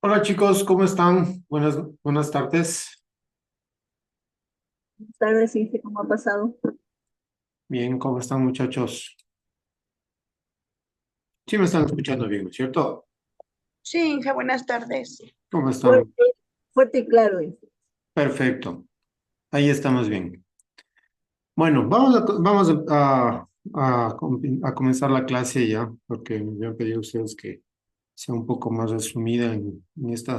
Hola chicos, ¿cómo están? Buenas tardes. Buenas tardes, sí, sí, ¿cómo ha pasado? Bien, ¿cómo están muchachos? Sí me están escuchando bien, ¿no es cierto? Sí, Inge, buenas tardes. ¿Cómo Fuerte, están? fuerte y claro. Perfecto, ahí estamos bien. Bueno, vamos a comenzar la clase ya, porque me han pedido ustedes que sea un poco más resumida en este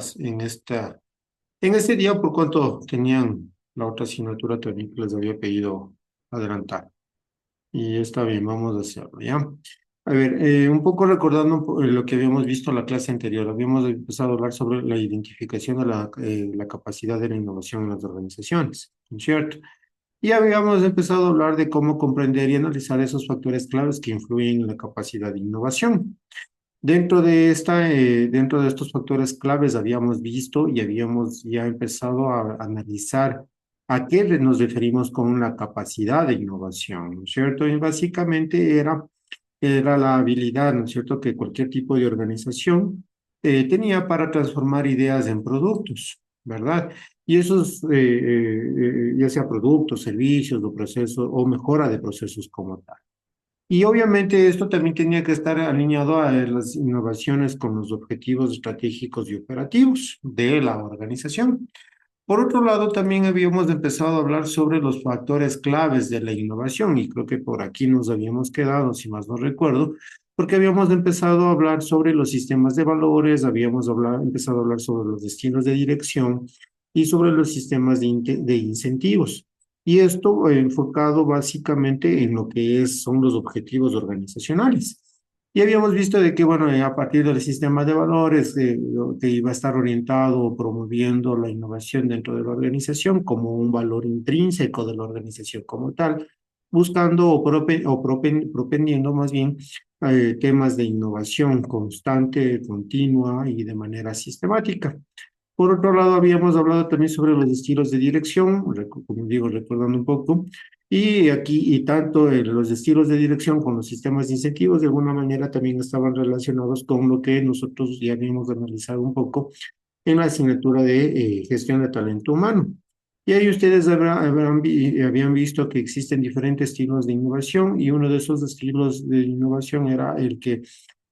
día, por cuanto tenían la otra asignatura también que les había pedido adelantar. Y está bien, vamos a hacerlo, ¿ya? A ver, un poco recordando lo que habíamos visto en la clase anterior, habíamos empezado a hablar sobre la identificación de la capacidad de la innovación en las organizaciones, ¿no es cierto? Y habíamos empezado a hablar de cómo comprender y analizar esos factores claves que influyen en la capacidad de innovación. Dentro de estos factores claves habíamos visto y habíamos ya empezado a analizar a qué nos referimos con la capacidad de innovación, ¿no es cierto? Y básicamente era la habilidad, ¿no es cierto?, que cualquier tipo de organización tenía para transformar ideas en productos, ¿verdad? Y ya sea productos, servicios o procesos o mejora de procesos como tal. Y obviamente esto también tenía que estar alineado a las innovaciones con los objetivos estratégicos y operativos de la organización. Por otro lado, también habíamos empezado a hablar sobre los factores claves de la innovación y creo que por aquí nos habíamos quedado, si más no recuerdo, porque habíamos empezado a hablar sobre los sistemas de valores, empezado a hablar sobre los destinos de dirección y sobre los sistemas de incentivos. Y esto enfocado básicamente en lo que son los objetivos organizacionales. Y habíamos visto de que, bueno, a partir del sistema de valores, que iba a estar orientado o promoviendo la innovación dentro de la organización como un valor intrínseco de la organización como tal, buscando propendiendo más bien temas de innovación constante, continua y de manera sistemática. Por otro lado, habíamos hablado también sobre los estilos de dirección, como digo, recordando un poco, y aquí, y tanto los estilos de dirección con los sistemas de incentivos, de alguna manera también estaban relacionados con lo que nosotros ya habíamos analizado un poco en la asignatura de gestión de talento humano. Y ahí ustedes habían visto que existen diferentes estilos de innovación, y uno de esos estilos de innovación era el que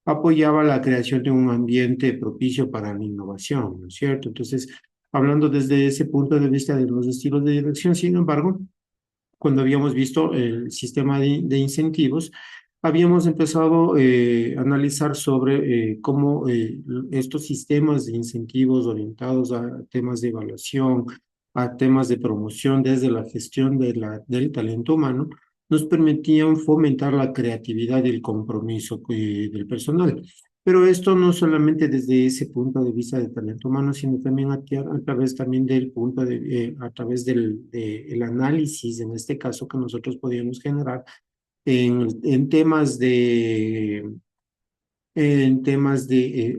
apoyaba la creación de un ambiente propicio para la innovación, ¿no es cierto? Entonces, hablando desde ese punto de vista de los estilos de dirección, sin embargo, cuando habíamos visto el sistema de incentivos, habíamos empezado a analizar sobre cómo estos sistemas de incentivos orientados a temas de evaluación, a temas de promoción desde la gestión del talento humano, nos permitían fomentar la creatividad y el compromiso del personal. Pero esto no solamente desde ese punto de vista de talento humano, sino también a través también a través el análisis, en este caso, que nosotros podíamos generar en temas de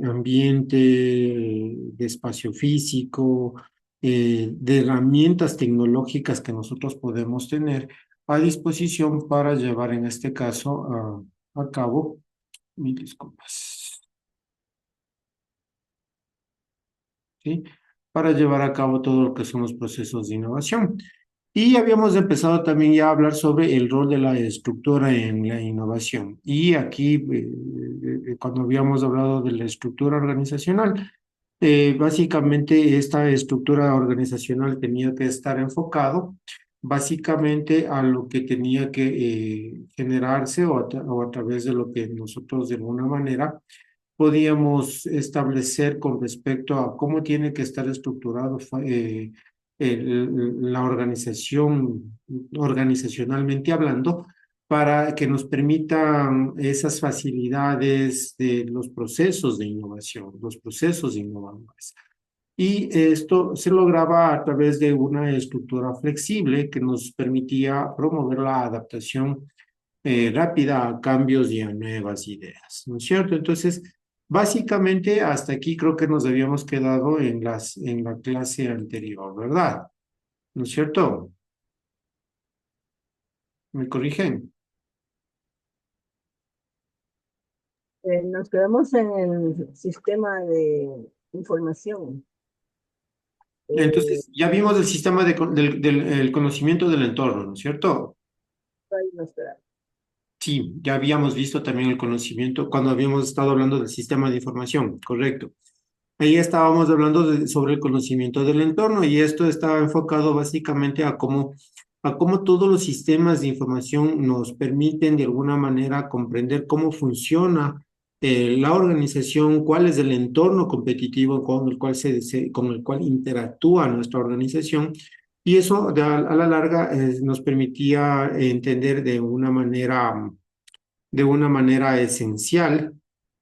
ambiente, de espacio físico, de herramientas tecnológicas que nosotros podemos tener a disposición para llevar, en este caso, a cabo, mil disculpas, ¿sí? Para llevar a cabo todo lo que son los procesos de innovación. Y habíamos empezado también ya a hablar sobre el rol de la estructura en la innovación. Y aquí, cuando habíamos hablado de la estructura organizacional, básicamente esta estructura organizacional tenía que estar enfocado básicamente a lo que tenía que generarse o a través de lo que nosotros de alguna manera podíamos establecer con respecto a cómo tiene que estar estructurado la organización, organizacionalmente hablando, para que nos permitan esas facilidades de los procesos de innovación, los procesos innovadores. Y esto se lograba a través de una estructura flexible que nos permitía promover la adaptación rápida a cambios y a nuevas ideas, ¿no es cierto? Entonces, básicamente hasta aquí creo que nos habíamos quedado en la clase anterior, ¿verdad? ¿No es cierto? ¿Me corrigen? Nos quedamos en el sistema de, información. Entonces, ya vimos el sistema el conocimiento del entorno, ¿no es cierto? Ahí no está. Sí, ya habíamos visto también el conocimiento cuando habíamos estado hablando del sistema de información, correcto. Ahí estábamos hablando sobre el conocimiento del entorno y esto estaba enfocado básicamente a cómo todos los sistemas de información nos permiten de alguna manera comprender cómo funciona la organización, cuál es el entorno competitivo con el cual con el cual interactúa nuestra organización. Y eso a la larga nos permitía entender de una manera esencial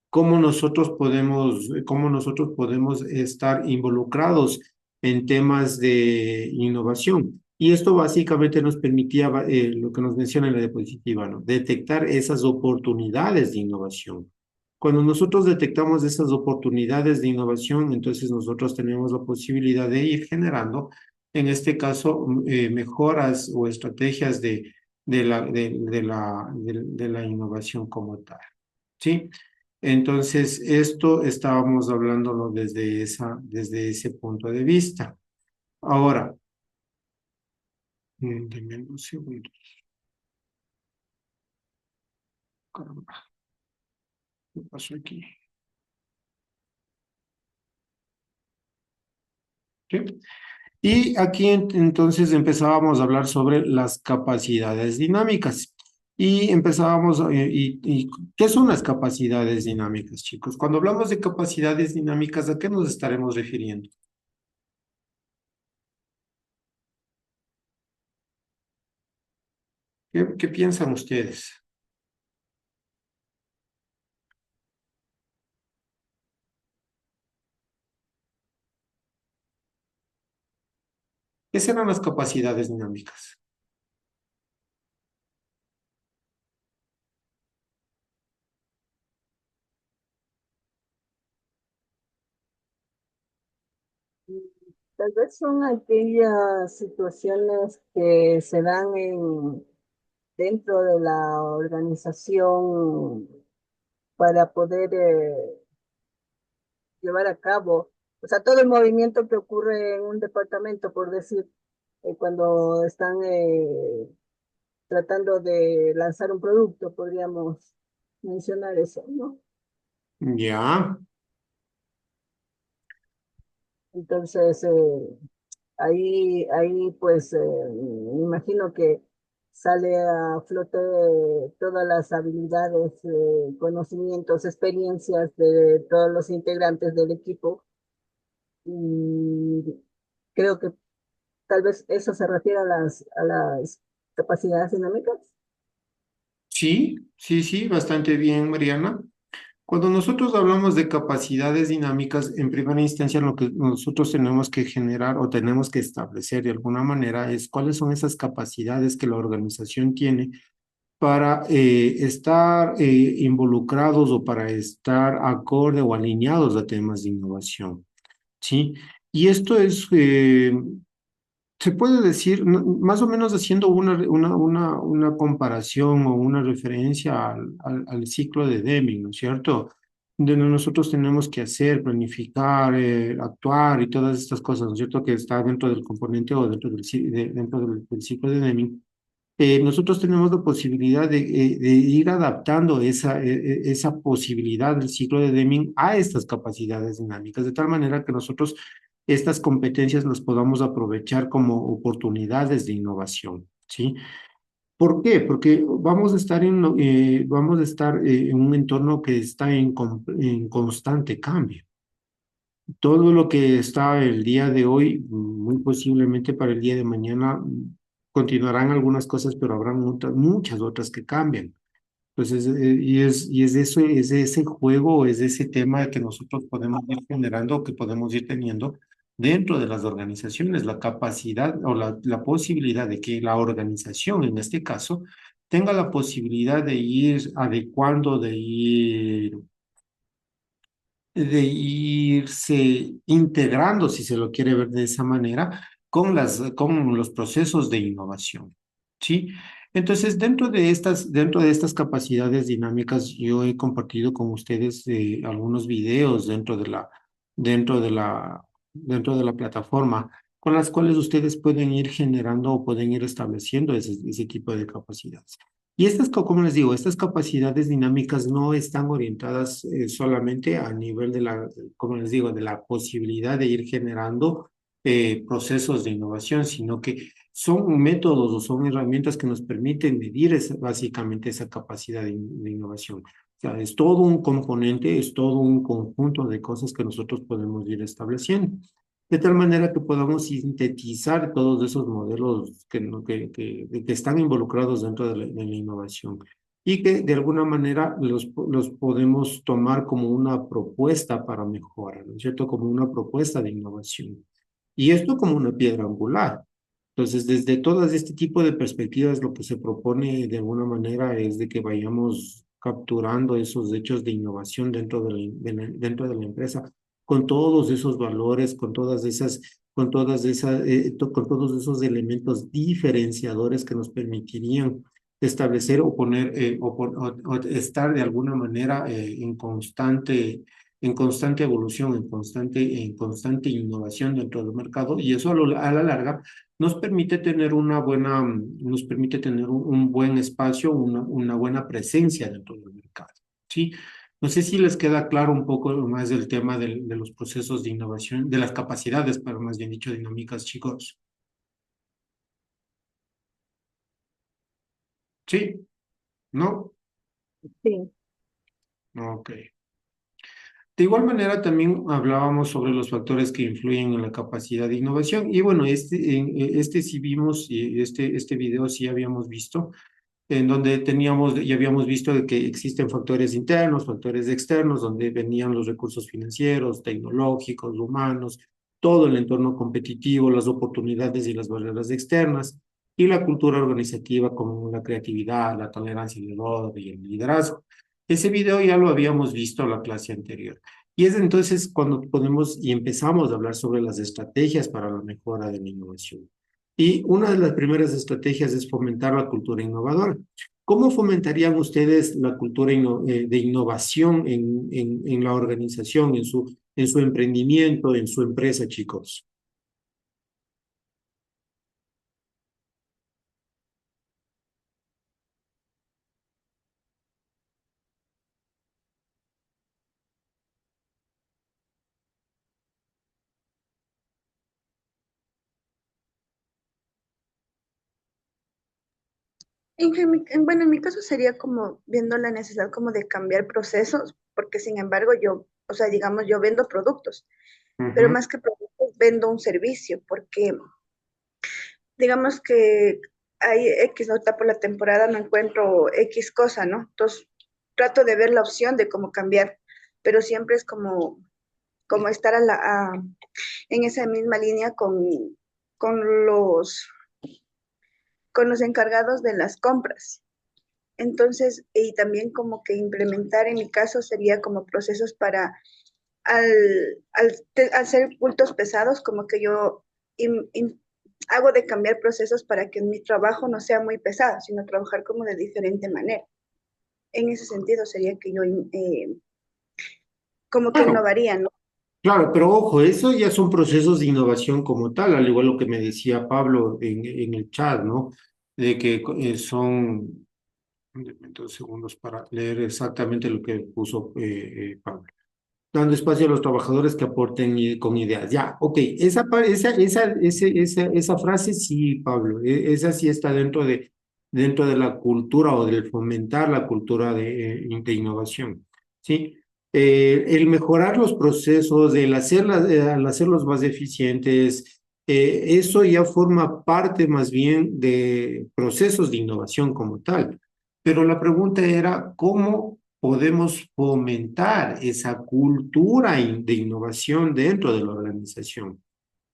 cómo nosotros podemos estar involucrados en temas de innovación. Y esto básicamente nos permitía lo que nos menciona en la diapositiva, ¿no? Detectar esas oportunidades de innovación. Cuando nosotros detectamos esas oportunidades de innovación, entonces nosotros tenemos la posibilidad de ir generando, en este caso, mejoras o estrategias de la innovación como tal. ¿Sí? Entonces, esto estábamos hablándolo desde ese punto de vista. Ahora, denme un segundo. Caramba, ¿qué pasó aquí? ¿Sí? Y aquí entonces empezábamos a hablar sobre las capacidades dinámicas. Y empezábamos, ¿qué son las capacidades dinámicas, chicos? Cuando hablamos de capacidades dinámicas, ¿a qué nos estaremos refiriendo? ¿Qué piensan ustedes? ¿Qué serán las capacidades dinámicas? Tal vez son aquellas situaciones que se dan dentro de la organización para poder llevar a cabo, o sea, todo el movimiento que ocurre en un departamento, por decir, cuando están tratando de lanzar un producto, podríamos mencionar eso, ¿no? Ya. Entonces, ahí pues me imagino que sale a flote todas las habilidades, conocimientos, experiencias de todos los integrantes del equipo y creo que tal vez eso se refiere a las capacidades dinámicas. Sí, sí, sí, bastante bien, Mariana. Cuando nosotros hablamos de capacidades dinámicas, en primera instancia lo que nosotros tenemos que generar o tenemos que establecer de alguna manera es cuáles son esas capacidades que la organización tiene para estar involucrados o para estar acorde o alineados a temas de innovación, ¿sí? Y esto es, se puede decir, más o menos haciendo una comparación o una referencia al ciclo de Deming, ¿no es cierto? Donde nosotros tenemos que hacer, planificar, actuar y todas estas cosas, ¿no es cierto? Que está dentro del componente o dentro del ciclo de Deming. Nosotros tenemos la posibilidad de ir adaptando esa posibilidad del ciclo de Deming a estas capacidades dinámicas, de tal manera que nosotros estas competencias las podamos aprovechar como oportunidades de innovación, ¿sí? ¿Por qué? Porque vamos a estar en un entorno que está en constante cambio. Todo lo que está el día de hoy, muy posiblemente para el día de mañana, continuarán algunas cosas, pero habrán muchas otras que cambian. Entonces, es de ese juego, es de ese tema que nosotros podemos ir generando, que podemos ir teniendo dentro de las organizaciones, la capacidad o la posibilidad de que la organización, en este caso, tenga la posibilidad de ir adecuando, de irse integrando, si se lo quiere ver de esa manera, con los procesos de innovación, ¿sí? Entonces, dentro de estas capacidades dinámicas, yo he compartido con ustedes algunos videos dentro dentro de la plataforma, con las cuales ustedes pueden ir generando o pueden ir estableciendo ese tipo de capacidades. Y estas, como les digo, estas capacidades dinámicas no están orientadas solamente a nivel de como les digo, de la posibilidad de ir generando procesos de innovación, sino que son métodos o son herramientas que nos permiten medir básicamente esa capacidad de innovación. O sea, es todo un componente, es todo un conjunto de cosas que nosotros podemos ir estableciendo, de tal manera que podamos sintetizar todos esos modelos que están involucrados dentro de la innovación y que de alguna manera los podemos tomar como una propuesta para mejorar, ¿no es cierto? Como una propuesta de innovación. Y esto como una piedra angular. Entonces, desde todas este tipo de perspectivas, lo que se propone de alguna manera es de que vayamos capturando esos hechos de innovación dentro de la empresa, con todos esos valores, con todos esos elementos diferenciadores que nos permitirían establecer o poner o estar de alguna manera en constante evolución, en constante innovación dentro del mercado, y eso a la larga nos permite tener un buen espacio, una buena presencia dentro del mercado, ¿sí? No sé si les queda claro un poco más del tema de los procesos de innovación, de las capacidades, pero más bien dicho, dinámicas, chicos. ¿Sí? ¿No? Sí, Ok. De igual manera, también hablábamos sobre los factores que influyen en la capacidad de innovación. Y bueno, este sí vimos, y este video sí habíamos visto, en donde ya habíamos visto de que existen factores internos, factores externos, donde venían los recursos financieros, tecnológicos, humanos, todo el entorno competitivo, las oportunidades y las barreras externas, y la cultura organizativa como la creatividad, la tolerancia al error y el liderazgo. Ese video ya lo habíamos visto en la clase anterior. Y es entonces cuando podemos y empezamos a hablar sobre las estrategias para la mejora de la innovación. Y una de las primeras estrategias es fomentar la cultura innovadora. ¿Cómo fomentarían ustedes la cultura de innovación en la organización, en su emprendimiento, en su empresa, chicos? Bueno, en mi caso sería como viendo la necesidad como de cambiar procesos, porque sin embargo yo, o sea, digamos, yo vendo productos, pero Ujú. más que productos, vendo un servicio, porque digamos que hay X, no está por la temporada, no encuentro X cosa, ¿no? Entonces trato de ver la opción de cómo cambiar, pero siempre es como estar en esa misma línea con los, con los encargados de las compras. Entonces, y también como que implementar en mi caso sería como procesos para, al ser bultos pesados, como que yo im- im- hago de cambiar procesos para que mi trabajo no sea muy pesado, sino trabajar como de diferente manera. En ese sentido sería que yo como que Claro, innovaría, ¿no? claro, pero ojo, eso ya son procesos de innovación como tal, al igual lo que me decía Pablo en el chat, ¿no? De que son, déjame 2 segundos para leer exactamente lo que puso Pablo. Dando espacio a los trabajadores que aporten con ideas. Ya, ok, esa frase sí, Pablo, esa sí está dentro de la cultura o del fomentar la cultura de innovación, ¿sí? El mejorar los procesos, al hacerlos más eficientes, eso ya forma parte más bien de procesos de innovación como tal. Pero la pregunta era, ¿cómo podemos fomentar esa cultura de innovación dentro de la organización?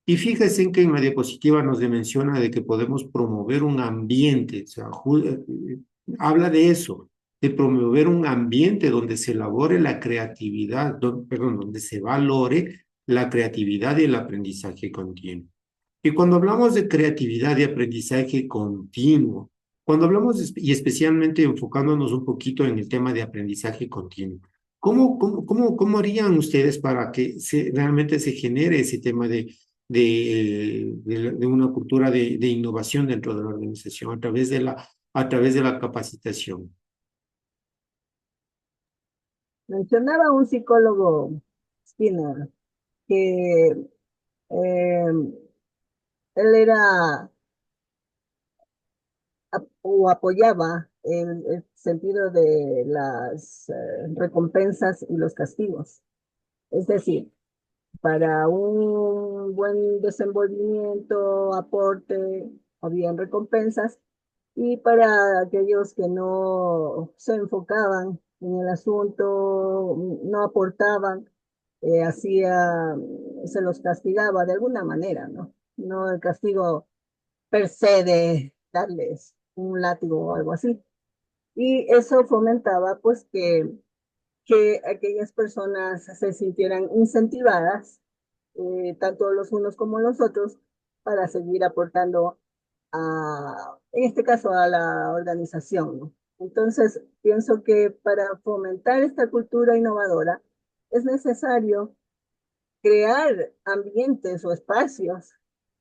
Y fíjense en que en la diapositiva nos menciona de que podemos promover un ambiente, o sea, habla de eso, de promover un ambiente donde se elabore la creatividad, perdón, donde se valore la creatividad y el aprendizaje continuo. Y cuando hablamos de creatividad y aprendizaje continuo, y especialmente enfocándonos un poquito en el tema de aprendizaje continuo, ¿Cómo harían ustedes para que realmente se genere ese tema de una cultura de innovación dentro de la organización a través de la capacitación? Mencionaba un psicólogo, Skinner, que él era o apoyaba el sentido de las recompensas y los castigos. Es decir, para un buen desenvolvimiento, aporte, habían recompensas, y para aquellos que no se enfocaban en el asunto, no aportaban, se los castigaba de alguna manera, ¿no? No el castigo per se de darles un látigo o algo así. Y eso fomentaba pues que aquellas personas se sintieran incentivadas, tanto los unos como los otros, para seguir aportando en este caso, a la organización, ¿no? Entonces, pienso que para fomentar esta cultura innovadora es necesario crear ambientes o espacios,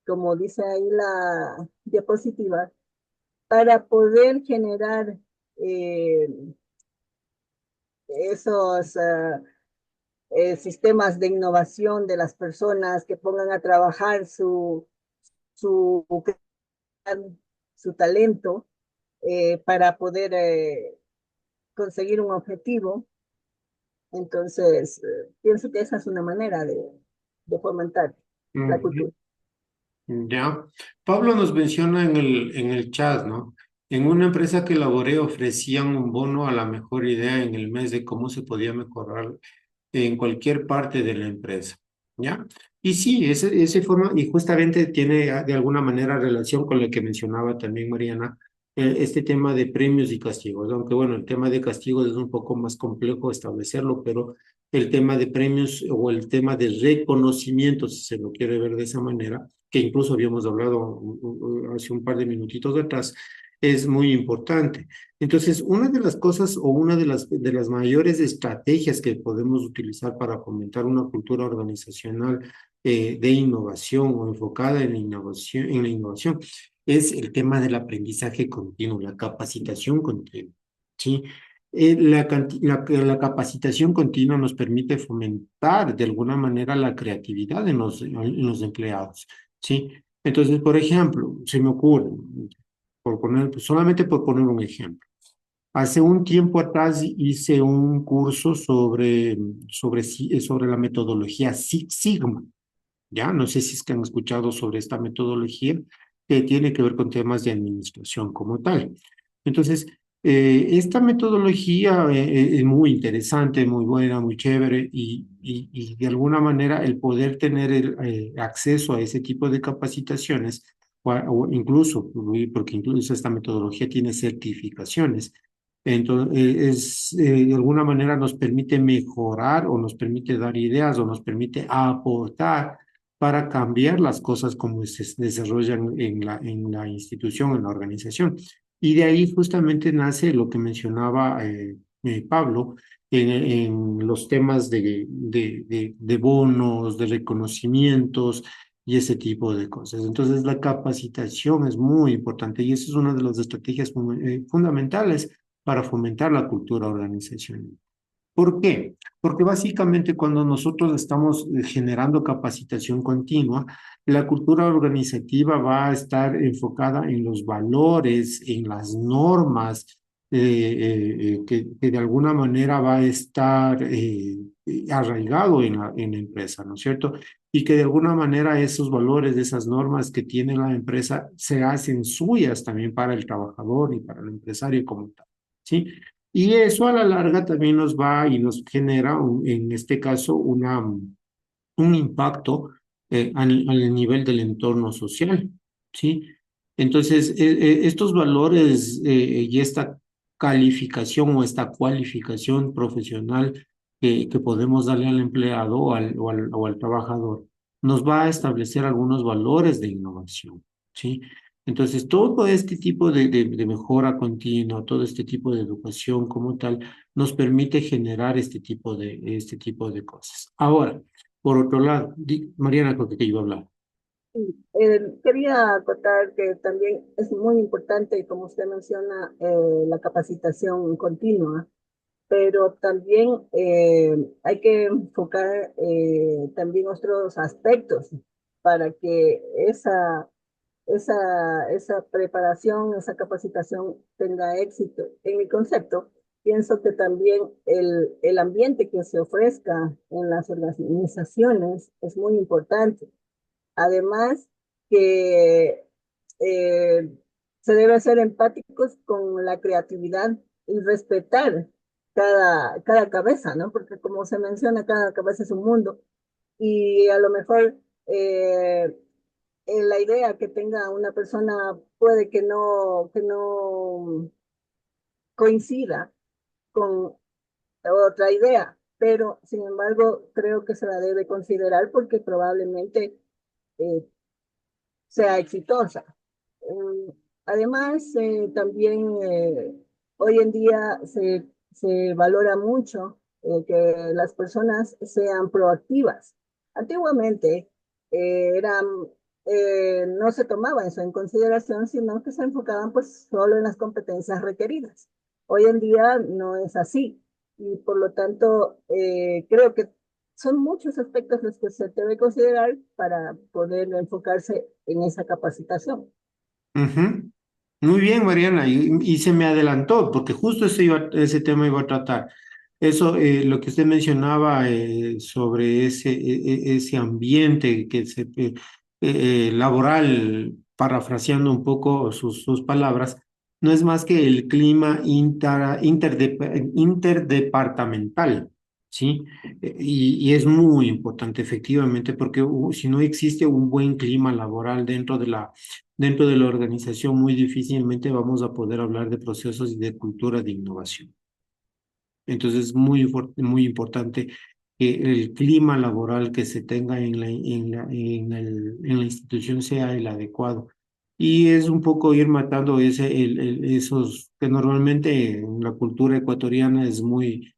como dice ahí la diapositiva, para poder generar eh, esos sistemas de innovación de las personas que pongan a trabajar su, su talento para poder conseguir un objetivo. Entonces, pienso que esa es una manera de fomentar la Ujú. cultura. Ya. Pablo nos menciona en el chat, ¿no? En una empresa que laboré ofrecían un bono a la mejor idea en el mes de cómo se podía mejorar en cualquier parte de la empresa, ¿ya? Y sí, ese forma, y justamente tiene de alguna manera relación con lo que mencionaba también Mariana, este tema de premios y castigos, aunque bueno, el tema de castigos es un poco más complejo establecerlo, pero el tema de premios o el tema de reconocimiento, si se lo quiere ver de esa manera, que incluso habíamos hablado hace un par de minutitos atrás, es muy importante. Entonces, una de las cosas o una de las mayores estrategias que podemos utilizar para fomentar una cultura organizacional de innovación o enfocada en la innovación es el tema del aprendizaje continuo, la capacitación continua, ¿sí? La capacitación continua nos permite fomentar de alguna manera la creatividad en los empleados, ¿sí? Entonces, por ejemplo, se me ocurre, solamente por poner un ejemplo. Hace un tiempo atrás hice un curso sobre la metodología Six Sigma, ¿ya? No sé si es que han escuchado sobre esta metodología que tiene que ver con temas de administración como tal. Entonces, esta metodología es muy interesante, muy buena, muy chévere y de alguna manera el poder tener acceso a ese tipo de capacitaciones o incluso, porque incluso esta metodología tiene certificaciones. Entonces, de alguna manera nos permite mejorar o nos permite dar ideas o nos permite aportar para cambiar las cosas como se desarrollan en la institución, en la organización. Y de ahí justamente nace lo que mencionaba Pablo en los temas de bonos, de reconocimientos y ese tipo de cosas. Entonces, la capacitación es muy importante y esa es una de las estrategias fundamentales para fomentar la cultura organizacional. ¿Por qué? Porque básicamente cuando nosotros estamos generando capacitación continua, la cultura organizativa va a estar enfocada en los valores, en las normas, que de alguna manera va a estar arraigado en la empresa, ¿no es cierto? Y que de alguna manera esos valores, esas normas que tiene la empresa se hacen suyas también para el trabajador y para el empresario como tal, ¿sí? Y eso a la larga también nos va y nos genera, en este caso, un impacto al nivel del entorno social, ¿sí? Entonces, estos valores y esta calificación o esta cualificación profesional que podemos darle al empleado o al trabajador, nos va a establecer algunos valores de innovación, ¿sí? Entonces, todo este tipo de mejora continua, todo este tipo de educación como tal, nos permite generar este tipo de cosas. Ahora, por otro lado, Mariana, creo que te iba a hablar. Sí, quería acotar que también es muy importante, como usted menciona, la capacitación continua, pero también hay que enfocar también otros aspectos para que esa preparación, esa capacitación tenga éxito. En mi concepto, pienso que también el ambiente que se ofrezca en las organizaciones es muy importante. Además, que eh, se debe ser empáticos con la creatividad y respetar cada cabeza, ¿no? Porque como se menciona, cada cabeza es un mundo. Y a lo mejor la idea que tenga una persona puede que no coincida con otra idea, pero sin embargo creo que se la debe considerar porque probablemente eh, sea exitosa. Además, también hoy en día se valora mucho que las personas sean proactivas. Antiguamente eran, no se tomaba eso en consideración, sino que se enfocaban pues solo en las competencias requeridas. Hoy en día no es así y por lo tanto creo que son muchos aspectos los que se debe considerar para poder enfocarse en esa capacitación. Ujú. Muy bien, Mariana, y se me adelantó, porque justo ese tema iba a tratar. Eso, lo que usted mencionaba sobre ese ambiente laboral, parafraseando un poco sus palabras, no es más que el clima interdepartamental, ¿sí? Y es muy importante, efectivamente, porque si no existe un buen clima laboral dentro de la organización, muy difícilmente vamos a poder hablar de procesos y de cultura de innovación. Entonces, es muy importante que el clima laboral que se tenga en la institución sea el adecuado. Y es un poco ir matando esos que normalmente en la cultura ecuatoriana es muy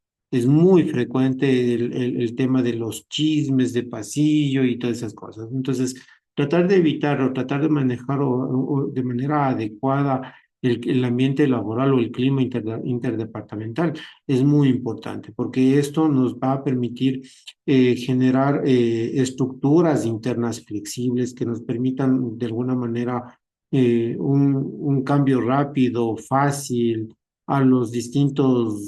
frecuente el tema de los chismes de pasillo y todas esas cosas. Entonces, tratar de evitar o tratar de manejar o de manera adecuada el ambiente laboral o el clima interdepartamental es muy importante porque esto nos va a permitir generar estructuras internas flexibles que nos permitan de alguna manera un cambio rápido, fácil a los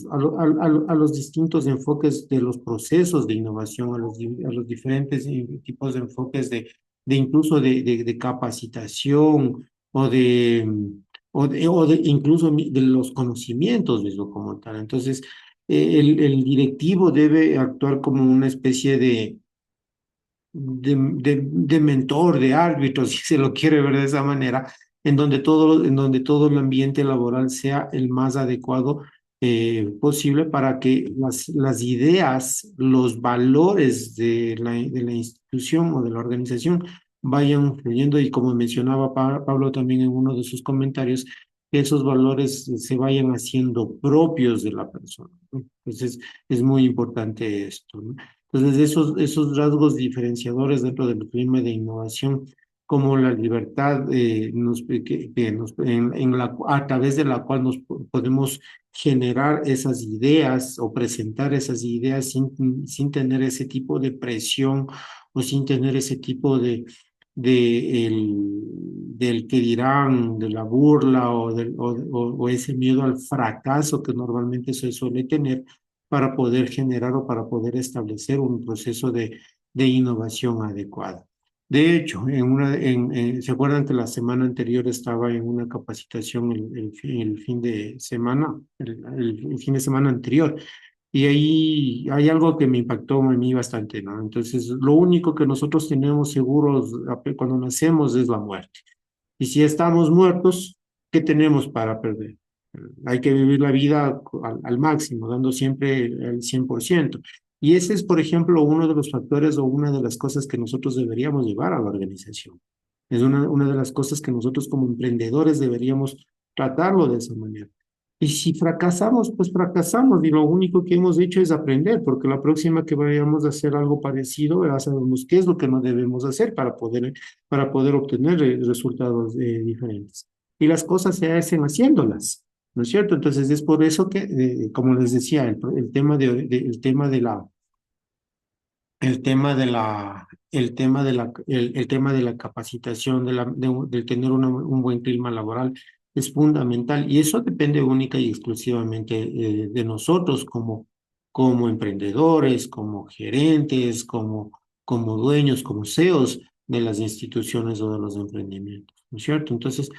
a los distintos enfoques de los procesos de innovación, a los diferentes tipos de enfoques de incluso de capacitación o o de incluso de los conocimientos mismo como tal. Entonces, el directivo debe actuar como una especie de mentor, de árbitro, si se lo quiere ver de esa manera, en donde todo el ambiente laboral sea el más adecuado posible para que las ideas, los valores de la institución o de la organización vayan fluyendo y como mencionaba Pablo también en uno de sus comentarios, que esos valores se vayan haciendo propios de la persona, ¿no? Entonces, es muy importante esto, ¿no? Entonces, esos rasgos diferenciadores dentro del clima de innovación, como la libertad a través de la cual podemos generar esas ideas o presentar esas ideas sin tener ese tipo de presión o sin tener ese tipo del que dirán, de la burla o ese miedo al fracaso que normalmente se suele tener para poder generar o para poder establecer un proceso de innovación adecuada. De hecho, ¿se acuerdan que la semana anterior estaba en una capacitación el fin de semana, el fin de semana anterior? Y ahí hay algo que me impactó a mí bastante, ¿no? Entonces, lo único que nosotros tenemos seguros cuando nacemos es la muerte. Y si estamos muertos, ¿qué tenemos para perder? Hay que vivir la vida al máximo, dando siempre el 100%. Y ese es, por ejemplo, uno de los factores o una de las cosas que nosotros deberíamos llevar a la organización. Es una de las cosas que nosotros como emprendedores deberíamos tratarlo de esa manera. Y si fracasamos, pues fracasamos y lo único que hemos hecho es aprender, porque la próxima que vayamos a hacer algo parecido, ya sabemos qué es lo que no debemos hacer para poder obtener resultados diferentes. Y las cosas se hacen haciéndolas, ¿no es cierto? Entonces es por eso que, como les decía, el tema el tema de la el tema de la capacitación, de tener un buen clima laboral es fundamental y eso depende única y exclusivamente de nosotros como emprendedores, como gerentes, como dueños, como CEOs de las instituciones o de los emprendimientos, ¿no es cierto? Entonces,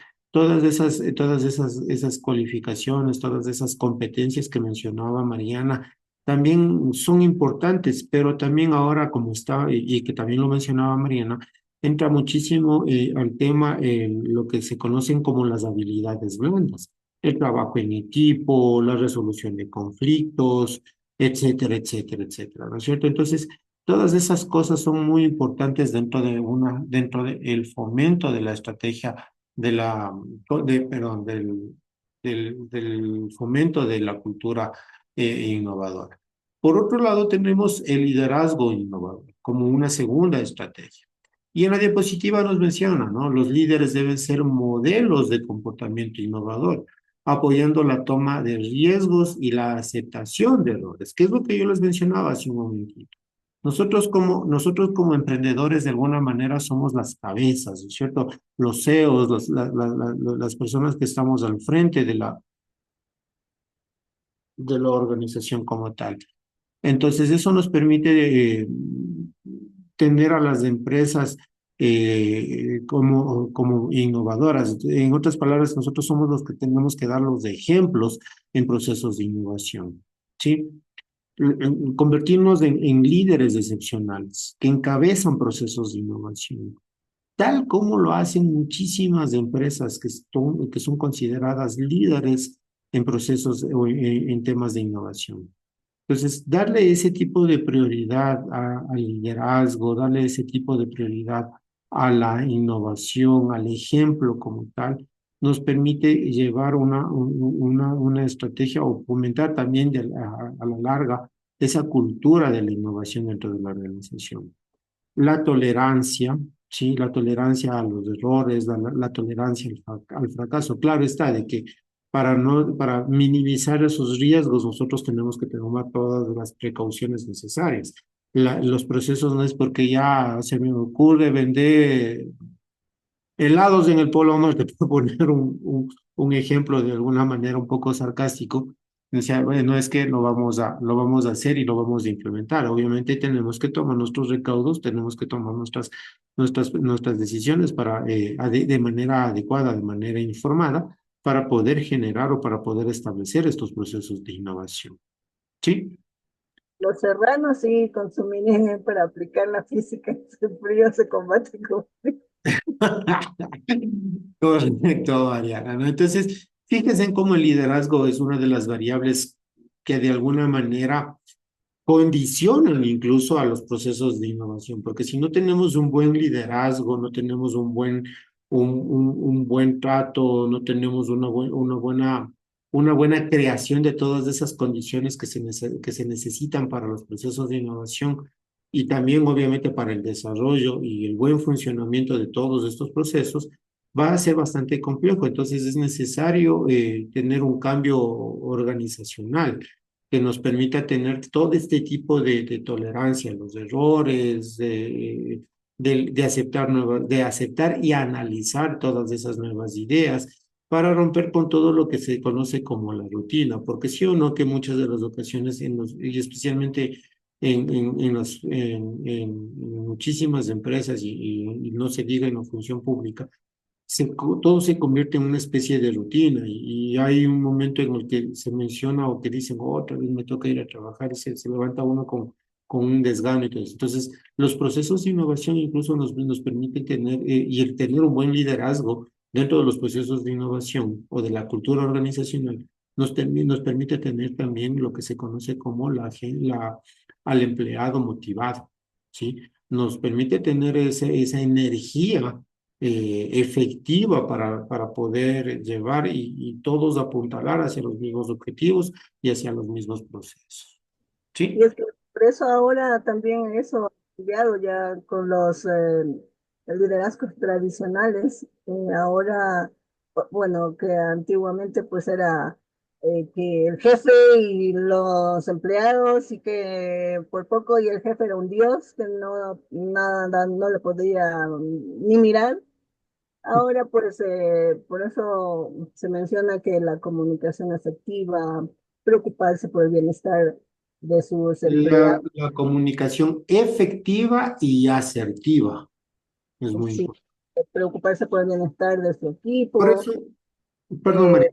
esas cualificaciones, todas esas competencias que mencionaba Mariana, también son importantes, pero también ahora, como está, y que también lo mencionaba Mariana, entra muchísimo al tema lo que se conocen como las habilidades blandas, el trabajo en equipo, la resolución de conflictos, etcétera, etcétera, etcétera, ¿no es cierto? Entonces, todas esas cosas son muy importantes dentro del fomento de la estrategia perdón, del fomento de la cultura innovadora. Por otro lado, tenemos el liderazgo innovador como una segunda estrategia. Y en la diapositiva nos menciona, ¿no? Los líderes deben ser modelos de comportamiento innovador, apoyando la toma de riesgos y la aceptación de errores, que es lo que yo les mencionaba hace un momentito. Nosotros como emprendedores de alguna manera somos las cabezas, ¿no es cierto? Los CEOs, las personas que estamos al frente de la organización como tal. Entonces, eso nos permite tener a las empresas como innovadoras. En otras palabras, nosotros somos los que tenemos que dar los ejemplos en procesos de innovación, ¿sí? Convertirnos en líderes excepcionales que encabezan procesos de innovación, tal como lo hacen muchísimas empresas que son consideradas líderes en procesos o en temas de innovación. Entonces, darle ese tipo de prioridad al liderazgo, darle ese tipo de prioridad a la innovación, al ejemplo como tal, nos permite llevar una estrategia o fomentar también a la larga esa cultura de la innovación dentro de la organización. La tolerancia, ¿sí? La tolerancia a los errores, la tolerancia al fracaso. Claro está de que para minimizar esos riesgos nosotros tenemos que tomar todas las precauciones necesarias. Los procesos no es porque ya se me ocurre vender helados en el Polo Norte, por poner un ejemplo de alguna manera un poco sarcástico. Decía, bueno, es que lo vamos a hacer y lo vamos a implementar. Obviamente tenemos que tomar nuestros recaudos, tenemos que tomar nuestras decisiones de manera adecuada, de manera informada, para poder generar o para poder establecer estos procesos de innovación. ¿Sí? Los serranos sí consumirían para aplicar la física, el frío se combate con frío. Correcto, Mariana, ¿no? Entonces, fíjense en cómo el liderazgo es una de las variables que de alguna manera condicionan incluso a los procesos de innovación, porque si no tenemos un buen liderazgo, no tenemos un buen trato, no tenemos una buena creación de todas esas condiciones que se necesitan para los procesos de innovación y también obviamente para el desarrollo y el buen funcionamiento de todos estos procesos, va a ser bastante complejo. Entonces es necesario tener un cambio organizacional que nos permita tener todo este tipo de tolerancia a los errores, de aceptar y analizar todas esas nuevas ideas para romper con todo lo que se conoce como la rutina, porque sí o no que muchas de las ocasiones, y especialmente en muchísimas empresas y no se diga en la función pública, todo se convierte en una especie de rutina y hay un momento en el que se menciona o que dicen, "Oh, otra vez me toca ir a trabajar", y se levanta uno con un desgano y todo eso. Entonces, los procesos de innovación incluso nos permiten tener, y el tener un buen liderazgo dentro de los procesos de innovación o de la cultura organizacional, nos permite tener también lo que se conoce como al empleado motivado, ¿sí? Nos permite tener esa energía efectiva para poder llevar y todos apuntalar hacia los mismos objetivos y hacia los mismos procesos. Y ¿Sí? es que por eso ahora también eso ha cambiado ya con los liderazgos tradicionales. Ahora, bueno, que antiguamente pues era que el jefe y los empleados y que por poco y el jefe era un dios que no, nada, no le podía ni mirar. Ahora, pues, por eso se menciona que la comunicación efectiva, preocuparse por el bienestar de sus empleados, La comunicación efectiva y asertiva es muy sí, importante. preocuparse por el bienestar de su Por equipo. eso, perdón, eh,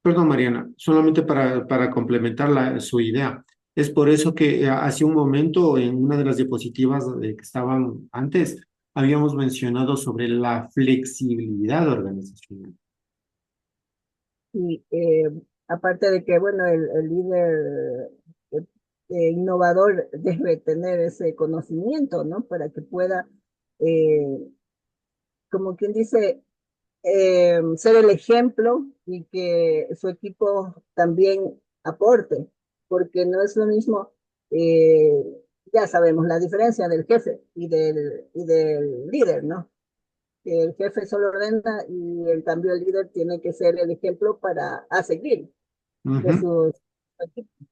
perdón, Mariana, solamente para complementar su idea. Es por eso que hace un momento, en una de las diapositivas que estaban antes, habíamos mencionado sobre la flexibilidad organizacional. y aparte de que, bueno, el líder eh, innovador debe tener ese conocimiento, ¿no? Para que pueda, eh, como quien dice, ser el ejemplo y que su equipo también aporte, porque no es lo mismo, eh, ya sabemos la diferencia del jefe y del líder, ¿no? Que el jefe solo ordena y en cambio el líder tiene que ser el ejemplo para a seguir de Ujú. sus equipos.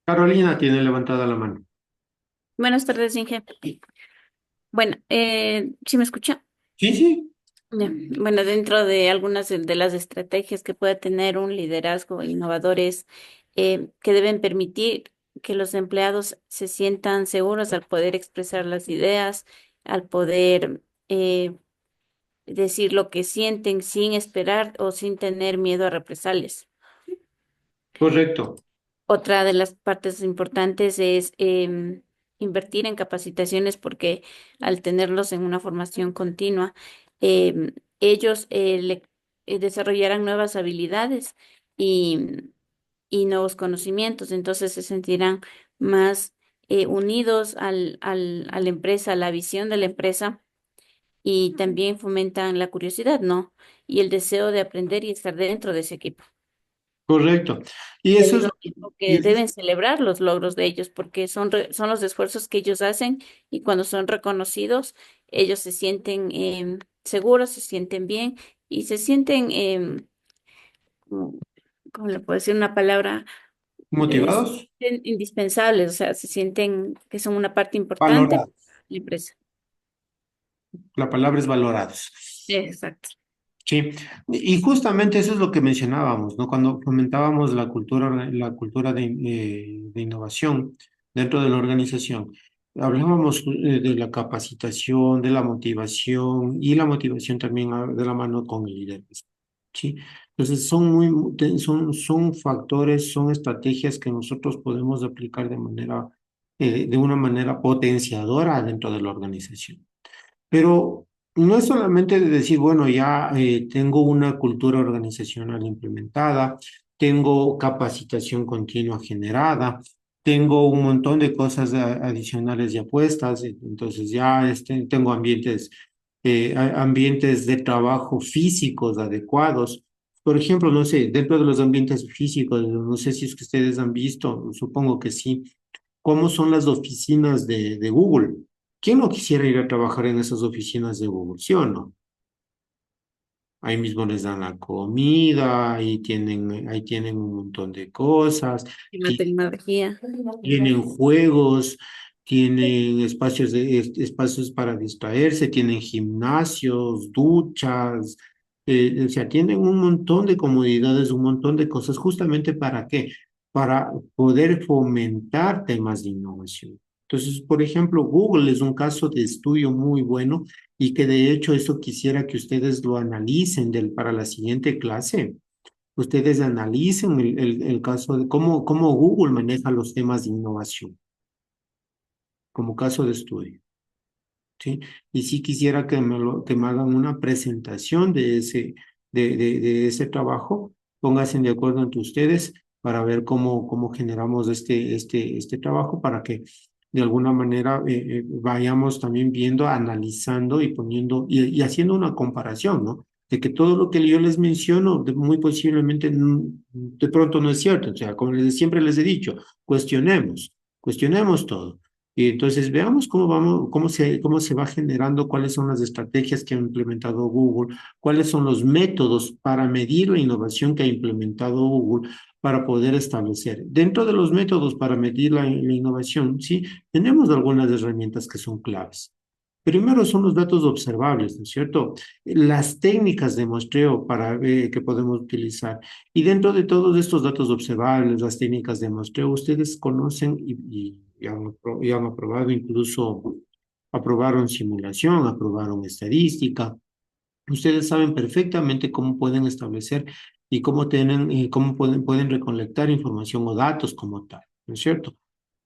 Carolina tiene levantada la mano. Buenas tardes, Inge. Bueno, ¿sí me escucha? Sí, sí, Ya. Bueno, dentro de algunas de las estrategias que puede tener un liderazgo innovador es que deben permitir que los empleados se sientan seguros al poder expresar las ideas, al poder decir lo que sienten sin esperar o sin tener miedo a represalias. correcto. Otra de las partes importantes es invertir en capacitaciones porque al tenerlos en una formación continua, ellos desarrollarán nuevas habilidades y, y nuevos conocimientos, entonces se sentirán más unidos a la empresa, a la visión de la empresa y también fomentan la curiosidad, ¿no? Y el deseo de aprender y estar dentro de ese equipo. Correcto. Y Y al eso es mismo lo tiempo y que eso es deben celebrar los logros de ellos, porque son los esfuerzos que ellos hacen y cuando son reconocidos, ellos se sienten seguros, se sienten bien y se sienten, como- ¿cómo le puedo decir una palabra? Se motivados, sienten indispensables, o sea, se sienten que son una parte importante de valorados. la empresa. La palabra es valorados. Exacto. Sí, y justamente eso es lo que mencionábamos, ¿no? Cuando fomentábamos la cultura de innovación dentro de la organización, hablábamos de la capacitación, de la motivación y la motivación también de la mano con el líderes, ¿sí? Entonces son factores, son estrategias que nosotros podemos aplicar de una manera potenciadora dentro de la organización. Pero no es solamente de decir, bueno, ya tengo una cultura organizacional implementada, tengo capacitación continua generada, tengo un montón de cosas adicionales ya puestas, entonces ya tengo ambientes de trabajo físicos adecuados. Por ejemplo, no sé, dentro de los ambientes físicos, no sé si es que ustedes han visto, supongo que sí, cómo son las oficinas de Google. ¿Quién no quisiera ir a trabajar en esas oficinas de Google, sí o no? Ahí mismo les dan la comida, ahí tienen un montón de cosas, Y la tecnología. tienen juegos, tienen espacios para distraerse, tienen gimnasios, duchas, o sea, tienen un montón de comodidades, un montón de cosas, justamente ¿para qué? Para poder fomentar temas de innovación. Entonces, por ejemplo, Google es un caso de estudio muy bueno y que de hecho eso quisiera que ustedes lo analicen para la siguiente clase. Ustedes analicen el caso de cómo Google maneja los temas de innovación como caso de estudio, ¿sí? Y sí quisiera que me hagan una presentación de ese trabajo, pónganse de acuerdo entre ustedes para ver cómo generamos este trabajo para que de alguna manera vayamos también viendo, analizando y poniendo y haciendo una comparación, ¿no? De que todo lo que yo les menciono muy posiblemente de pronto no es cierto. O sea, como siempre les he dicho, cuestionemos todo. Y entonces veamos cómo vamos, cómo se va generando, cuáles son las estrategias que ha implementado Google, cuáles son los métodos para medir la innovación que ha implementado Google para poder establecer. Dentro de los métodos para medir la innovación, sí, tenemos algunas herramientas que son claves. Primero son los datos observables, ¿no es cierto? Las técnicas de muestreo que podemos utilizar. Y dentro de todos estos datos observables, las técnicas de muestreo, ustedes conocen y han aprobado, incluso aprobaron simulación, aprobaron estadística. Ustedes saben perfectamente cómo pueden establecer y cómo pueden recolectar información o datos como tal, ¿no es cierto?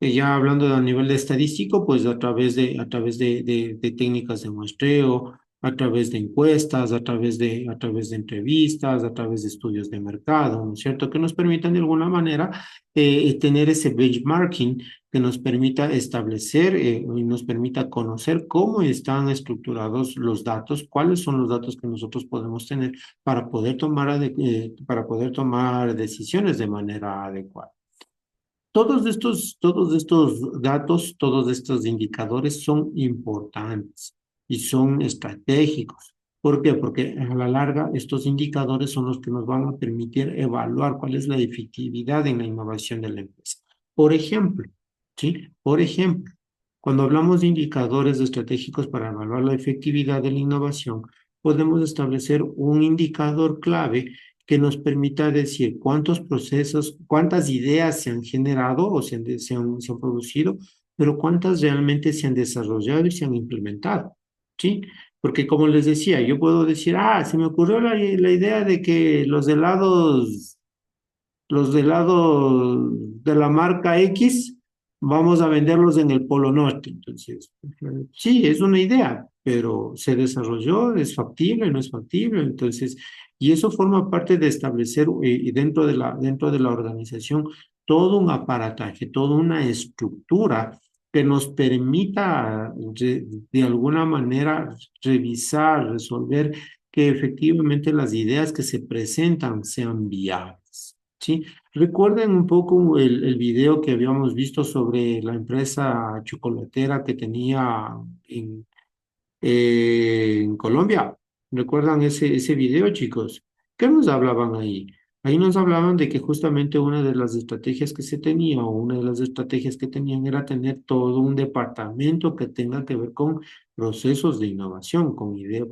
Ya hablando a nivel de estadístico, pues a través de técnicas de muestreo, a través de encuestas, a través de entrevistas, a través de estudios de mercado, ¿no es cierto? Que nos permitan de alguna manera tener ese benchmarking que nos permita establecer y nos permita conocer cómo están estructurados los datos, cuáles son los datos que nosotros podemos tener para poder tomar decisiones de manera adecuada. Todos estos datos, todos estos indicadores son importantes y son estratégicos. ¿Por qué? Porque a la larga estos indicadores son los que nos van a permitir evaluar cuál es la efectividad en la innovación de la empresa. Por ejemplo, ¿sí? Por ejemplo, cuando hablamos de indicadores estratégicos para evaluar la efectividad de la innovación, podemos establecer un indicador clave que nos permita decir cuántos procesos, cuántas ideas se han generado o se han producido, pero cuántas realmente se han desarrollado y se han implementado, ¿sí? Porque como les decía, yo puedo decir, se me ocurrió la idea de que los helados de la marca X, vamos a venderlos en el Polo Norte. Entonces, sí, es una idea, pero se desarrolló, es factible, no es factible. Entonces, y eso forma parte de establecer dentro de la organización todo un aparataje, toda una estructura que nos permita de alguna manera revisar, resolver que efectivamente las ideas que se presentan sean viables. ¿Sí? Recuerden un poco el video que habíamos visto sobre la empresa chocolatera que tenía en Colombia. ¿Recuerdan ese video, chicos? ¿Qué nos hablaban ahí? Ahí nos hablaban de que justamente una de las estrategias que se tenía o una de las estrategias que tenían era tener todo un departamento que tenga que ver con procesos de innovación, con ideas,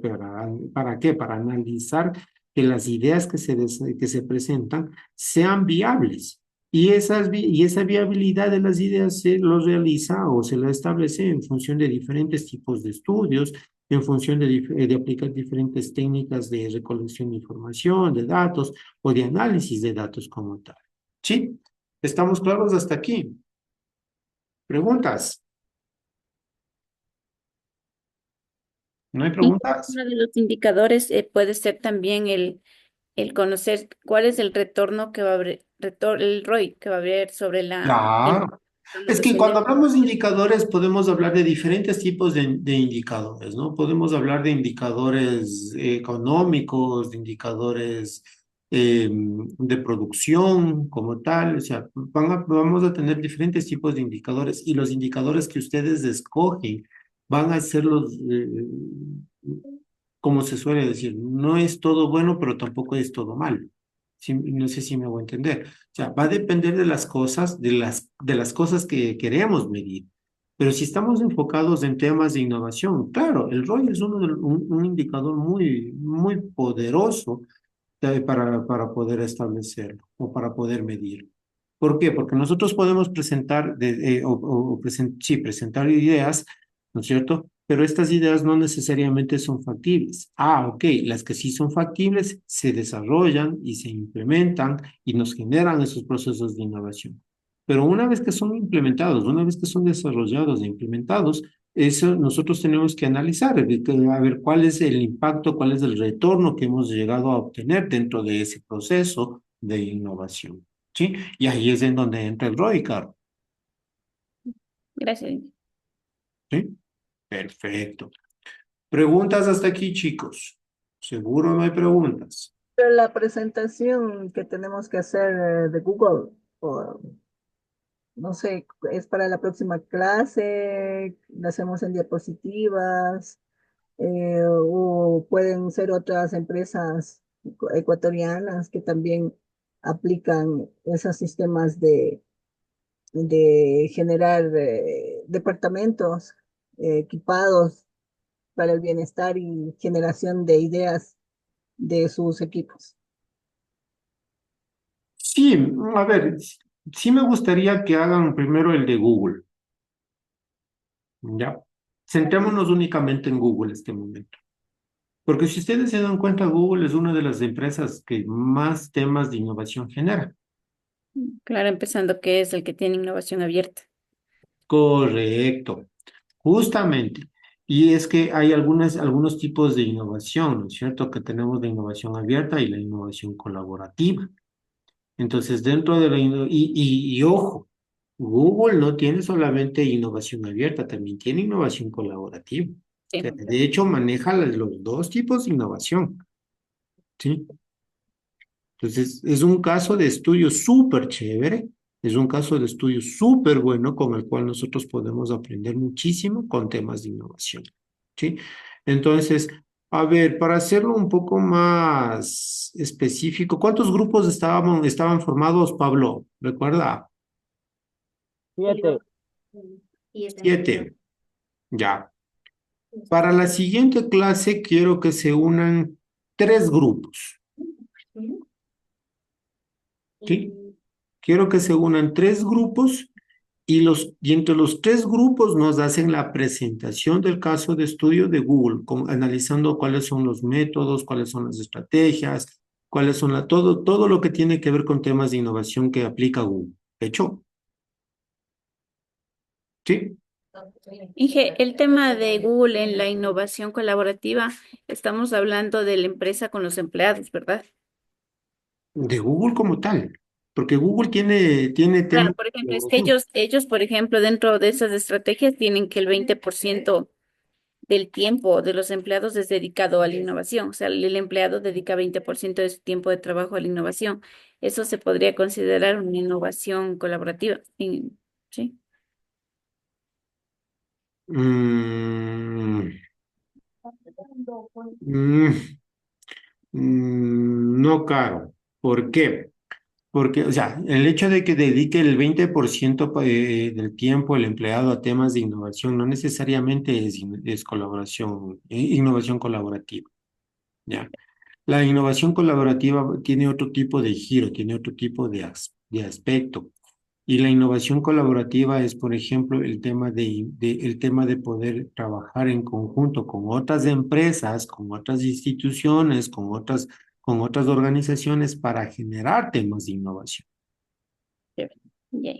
¿para qué? Para analizar que las ideas que se presentan sean viables. Y esa viabilidad de las ideas se lo realiza o se la establece en función de diferentes tipos de estudios, en función de aplicar diferentes técnicas de recolección de información, de datos o de análisis de datos como tal. ¿Sí? ¿Estamos claros hasta aquí? ¿Preguntas? ¿No hay preguntas? Uno de los indicadores puede ser también el conocer cuál es el retorno que va a haber, el ROI que va a haber sobre la Claro. Es que inversión cuando de... hablamos de indicadores podemos hablar de diferentes tipos de indicadores, ¿no? Podemos hablar de indicadores económicos, de indicadores de producción como tal, o sea, vamos a tener diferentes tipos de indicadores y los indicadores que ustedes escogen van a ser como se suele decir, no es todo bueno, pero tampoco es todo malo. Sí, no sé si me voy a entender. O sea, va a depender de las cosas, de las cosas que queremos medir. Pero si estamos enfocados en temas de innovación, claro, el ROI es un indicador muy, muy poderoso para poder establecerlo o para poder medirlo. ¿Por qué? Porque nosotros podemos presentar, sí, presentar ideas, ¿no es cierto? Pero estas ideas no necesariamente son factibles. Ok, las que sí son factibles se desarrollan y se implementan y nos generan esos procesos de innovación. Pero una vez que son implementados, una vez que son desarrollados e implementados, eso nosotros tenemos que analizar, a ver cuál es el impacto, cuál es el retorno que hemos llegado a obtener dentro de ese proceso de innovación. ¿Sí? Y ahí es en donde entra el ROI, Carlos. Gracias. ¿Sí? Perfecto. ¿Preguntas hasta aquí, chicos? ¿Seguro no hay preguntas? Pero la presentación que tenemos que hacer de Google, o, no sé, es para la próxima clase, la hacemos en diapositivas, o pueden ser otras empresas ecuatorianas que también aplican esos sistemas de generar departamentos equipados para el bienestar y generación de ideas de sus equipos. Sí, a ver, sí me gustaría que hagan primero el de Google, ¿ya? Centrémonos únicamente en Google este momento. Porque si ustedes se dan cuenta, Google es una de las empresas que más temas de innovación genera. Claro, empezando que es el que tiene innovación abierta. Correcto, justamente. Y es que hay algunos tipos de innovación, ¿no es cierto? Que tenemos la innovación abierta y la innovación colaborativa. Entonces, dentro de y ojo, Google no tiene solamente innovación abierta, también tiene innovación colaborativa. O sea, Sí. de hecho, maneja los dos tipos de innovación, ¿sí? Entonces, es un caso de estudio súper chévere, es un caso de estudio súper bueno con el cual nosotros podemos aprender muchísimo con temas de innovación, ¿sí? Entonces, a ver, para hacerlo un poco más específico, ¿cuántos grupos estaban formados, Pablo? ¿Recuerda? 7. 7. Ya. Para la siguiente clase quiero que se unan 3 grupos, ¿sí? Quiero que se unan 3 grupos y entre los 3 grupos nos hacen la presentación del caso de estudio de Google, analizando cuáles son los métodos, cuáles son las estrategias, cuáles son todo lo que tiene que ver con temas de innovación que aplica Google. ¿Hecho? ¿Sí? Inge, el tema de Google en la innovación colaborativa, estamos hablando de la empresa con los empleados, ¿verdad? De Google como tal, porque Google tiene Claro, temas por de ejemplo, es que colaboración. por ejemplo, dentro de esas estrategias tienen que el 20% del tiempo de los empleados es dedicado a la innovación. O sea, el empleado dedica 20% de su tiempo de trabajo a la innovación. Eso se podría considerar una innovación colaborativa. Sí. Mm, mm, no, Caro. ¿Por qué? Porque, o sea, el hecho de que dedique el 20% del tiempo el empleado a temas de innovación no necesariamente es colaboración, innovación colaborativa, ¿ya? La innovación colaborativa tiene otro tipo de giro, tiene otro tipo de aspecto. Y la innovación colaborativa es, por ejemplo, el tema de poder trabajar en conjunto con otras empresas, con otras instituciones, con otras organizaciones para generar temas de innovación, Ya, ya,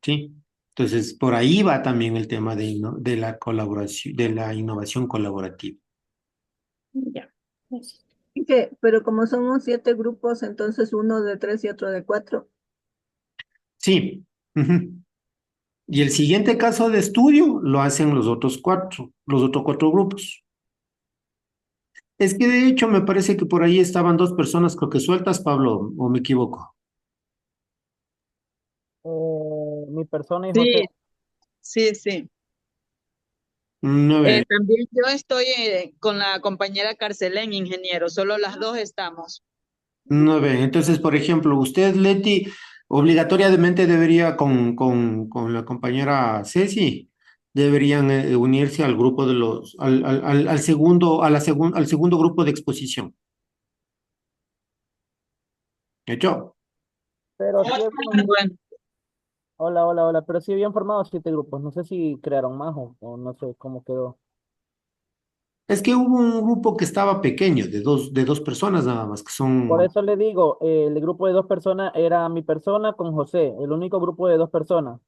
¿sí? Entonces, por ahí va también el tema de la colaboración, de la innovación colaborativa. ya. Gracias. Pero como somos 7 grupos, entonces uno de 3 y otro de 4. Sí. Ujú. Y el siguiente caso de estudio lo hacen los otros 4 grupos. Es que de hecho me parece que por ahí estaban 2 personas, creo que sueltas, Pablo, o me equivoco. Mi persona y José. Sí, sí, sí. 9. También yo estoy con la compañera Carcelén, ingeniero, solo las dos estamos. 9. Entonces, por ejemplo, usted, Leti, obligatoriamente debería con la compañera Ceci, deberían unirse al grupo al segundo, al segundo grupo de exposición. ¿Hecho? Pero sí habían, Bueno, hola, hola, hola, pero sí habían formado 7 grupos. No sé si crearon más o no sé cómo quedó. Es que hubo un grupo que estaba pequeño, de dos personas nada más, que Por son. eso le digo, el grupo de 2 personas era mi persona con José, el único grupo de 2 personas.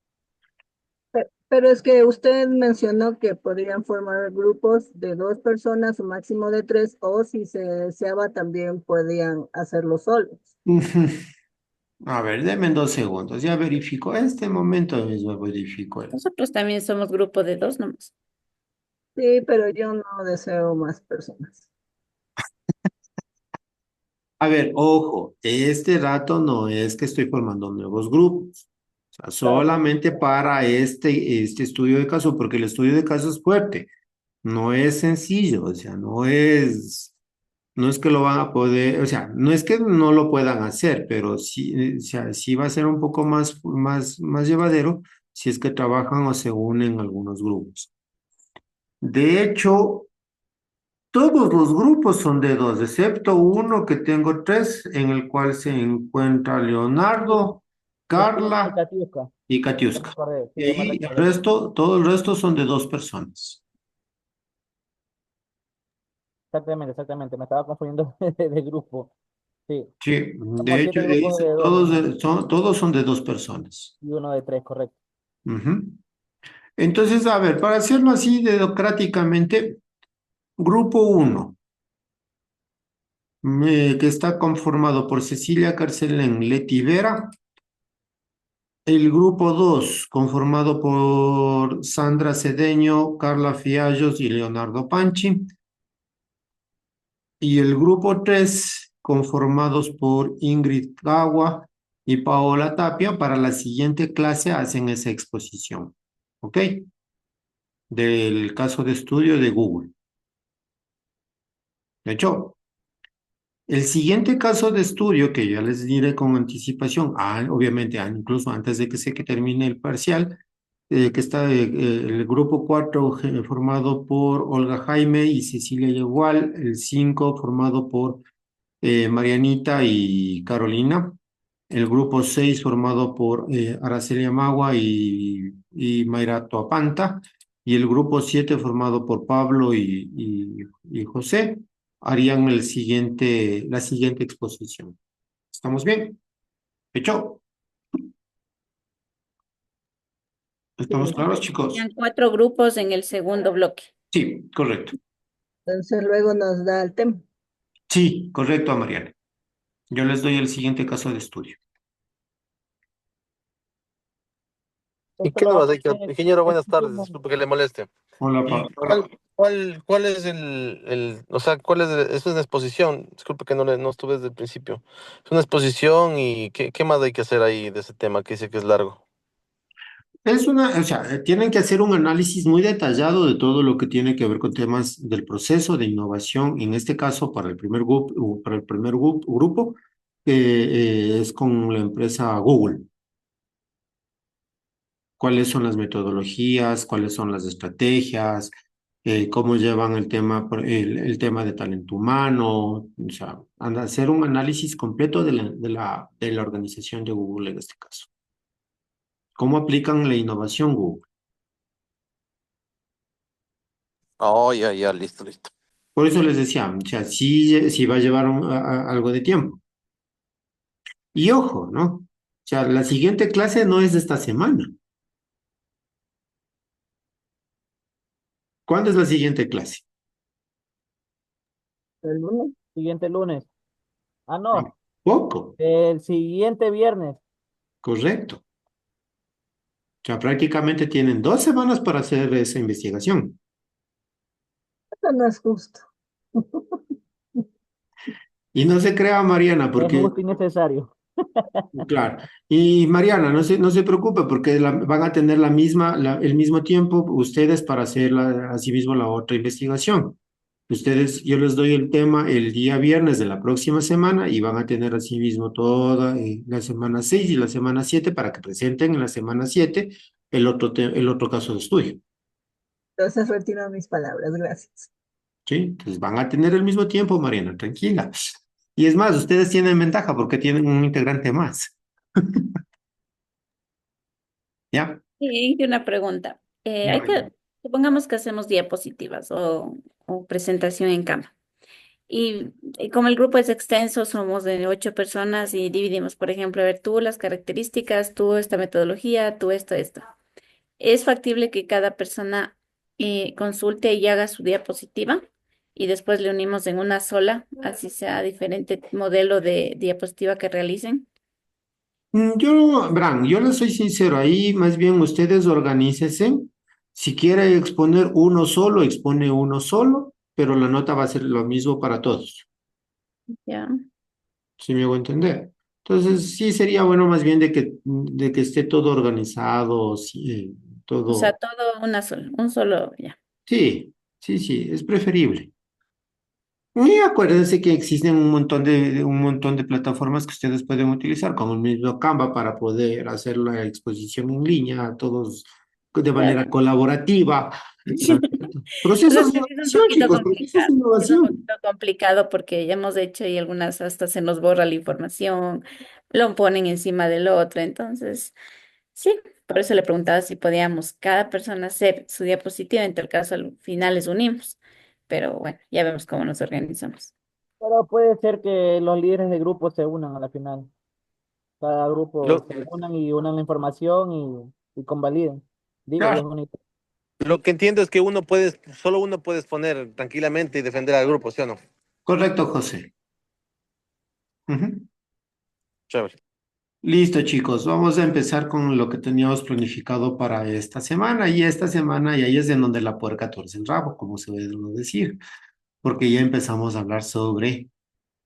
Pero es que usted mencionó que podrían formar grupos de 2 personas o máximo de 3, o si se deseaba también podían hacerlo solos. Ujú. A ver, denme 2 segundos. Ya verifico. Este momento mismo verifico. Nosotros también somos grupo de dos nomás. Sí, pero yo no deseo más personas. A ver, ojo, este dato no es que estoy formando nuevos grupos. O sea, Claro, solamente para este estudio de caso, porque el estudio de caso es fuerte. No es sencillo, o sea, no es que lo van a poder, o sea, no es que no lo puedan hacer, pero sí, o sea, sí va a ser un poco más llevadero si es que trabajan o se unen algunos grupos. De hecho, todos los grupos son de dos, excepto uno que tengo tres, en el cual se encuentra Sí, Leonardo, estoy en Carla Catiusca. y Ya me Katiuska. acordé, sí, Y ya me ahí recordé. todo el resto son de dos personas. Exactamente, exactamente. Me estaba confundiendo de grupo. Sí, Sí, somos de hecho, 7 grupos de dos todos son de dos personas. y uno de tres, correcto. Ujú. Entonces, a ver, para hacerlo así democráticamente, grupo uno, que está conformado por Cecilia Carcelén, Leti Vera. El grupo 2 conformado por Sandra Cedeño, Carla Fiallos y Leonardo Panchi. Y el grupo 3 conformados por Ingrid Gawa y Paola Tapia. Para la siguiente clase hacen esa exposición. ¿Ok? Del caso de estudio de Google. De hecho, el siguiente caso de estudio, que ya les diré con anticipación, obviamente incluso antes de que termine el parcial, que está el grupo 4 formado por Olga Jaime y Cecilia Yegual, el 5 formado por Marianita y Carolina, el grupo 6 formado por Araceli Magua y Mayra Toapanta, y el grupo 7 formado por Pablo y José, harían la siguiente exposición. ¿Estamos bien? ¿Hecho? ¿Estamos sí. claros, chicos? Serían 4 grupos en el segundo bloque. Sí, correcto. Entonces luego nos da el tema. Sí, correcto, Mariana. Yo les doy el siguiente caso de estudio. ¿Y Esto qué lo nuevas vamos hay a que... hacer Ingeniero, este buenas tardes, turno. disculpe que le moleste. Hola, ¿Y Pablo. cuál es o sea, es una exposición? Disculpe que no estuve desde el principio. Es una exposición y ¿qué más hay que hacer ahí de ese tema que dice que es largo? O sea, tienen que hacer un análisis muy detallado de todo lo que tiene que ver con temas del proceso de innovación, en este caso para el grupo, que es con la empresa Google. ¿Cuáles son las metodologías? ¿Cuáles son las estrategias? ¿Cómo llevan el tema de talento humano? O sea, hacer un análisis completo de la organización de Google en este caso. ¿Cómo aplican la innovación Google? Oh, ya, listo, listo. Por eso les decía, o sea, sí va a llevar algo de tiempo. Y ojo, ¿no? O sea, la siguiente clase no es de esta semana. ¿Cuándo es la siguiente clase? El lunes. Siguiente lunes. Ah, Ah, no. poco, El siguiente viernes. correcto. O sea, prácticamente tienen 2 semanas para hacer esa investigación. Eso no es justo. Y no se crea, Mariana, Es porque, justo y necesario. claro, y Mariana, no se preocupe, porque van a tener el mismo tiempo ustedes para hacer asimismo la otra investigación. Yo les doy el tema el día viernes de la próxima semana y van a tener asimismo toda la semana 6 y la semana 7 para que presenten en la semana 7 el otro caso de estudio. Entonces retiro mis palabras. Gracias. ¿Sí? Entonces van a tener el mismo tiempo, Mariana, tranquila. Y es más, ustedes tienen ventaja porque tienen un integrante más. ¿Ya? Y una pregunta. Dígame. Supongamos que hacemos diapositivas o presentación en cámara. Y como el grupo es extenso, somos de 8 personas y dividimos, por ejemplo, a ver, tú las características, tú esta metodología, tú esto. ¿Es factible que cada persona consulte y haga su diapositiva y después le unimos en una sola, así sea diferente modelo de diapositiva que realicen? Bran, yo les soy sincero, ahí más bien ustedes organícense. Si quiere exponer uno solo, expone uno solo, pero la nota va a ser lo mismo para todos. Ya. ¿Sí me hago entender? Entonces, sí sería bueno más bien de que esté todo organizado, sí, O sea, todo. todo un solo, ya. Sí, sí, sí, es preferible. Y acuérdense que existen un montón de plataformas que ustedes pueden utilizar, como el mismo Canva, para poder hacer la exposición en línea, todos de Ya. manera colaborativa. O sea, Procesos de sí, es un innovación, poquito chicos, procesos de complicado. Es un innovación. poquito complicado porque ya hemos hecho y algunas hasta se nos borra la información, lo ponen encima del otro. Entonces, sí, por eso le preguntaba si podíamos cada persona hacer su diapositiva, en tal caso al final les unimos. Pero bueno, ya vemos cómo nos organizamos. Pero puede ser que los líderes de grupo se unan a la final. Cada grupo Lo, se unan y unan la información y convaliden. Digo, yo es Claro, bonito. lo que entiendo es que solo uno puede exponer tranquilamente y defender al grupo, ¿sí o no? correcto, José. Ujú. Chévere. Listo, chicos, vamos a empezar con lo que teníamos planificado para esta semana. Y esta semana, y ahí es en donde la puerca tuerce el rabo, como se debe decir, porque ya empezamos a hablar sobre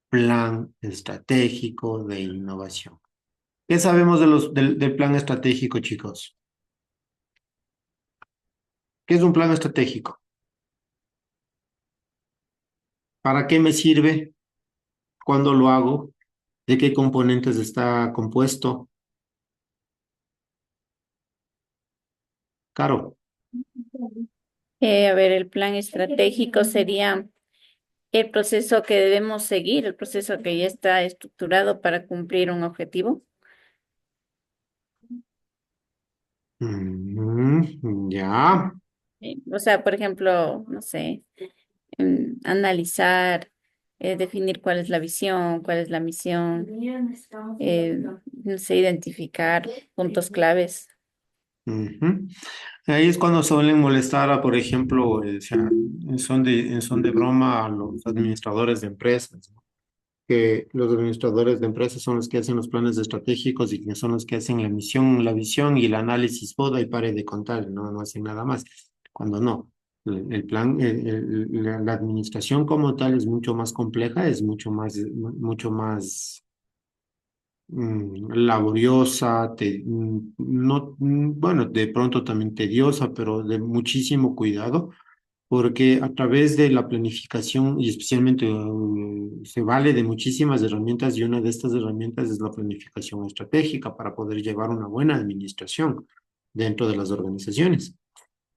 plan estratégico de innovación. ¿Qué sabemos del plan estratégico, chicos? ¿Qué es un plan estratégico? ¿Para qué me sirve? ¿Cuándo lo hago? ¿De qué componentes está compuesto? Caro. A ver, el plan estratégico sería el proceso que debemos seguir, el proceso que ya está estructurado para cumplir un objetivo. Ya. O sea, por ejemplo, no sé, analizar, definir cuál es la visión, cuál es la misión, eh, no sé, identificar puntos claves. Ujú. Ahí es cuando suelen molestar a, por ejemplo, o sea, en son de broma a los administradores de empresas, ¿no? Que los administradores de empresas son los que hacen los planes estratégicos y que son los que hacen la misión, la visión y el análisis, boda y pare de contar, no hacen nada más. Cuando no, el plan, la administración como tal es mucho más compleja, es mucho más laboriosa, no, bueno, de pronto también tediosa, pero de muchísimo cuidado porque a través de la planificación y especialmente se vale de muchísimas herramientas y una de estas herramientas es la planificación estratégica para poder llevar una buena administración dentro de las organizaciones.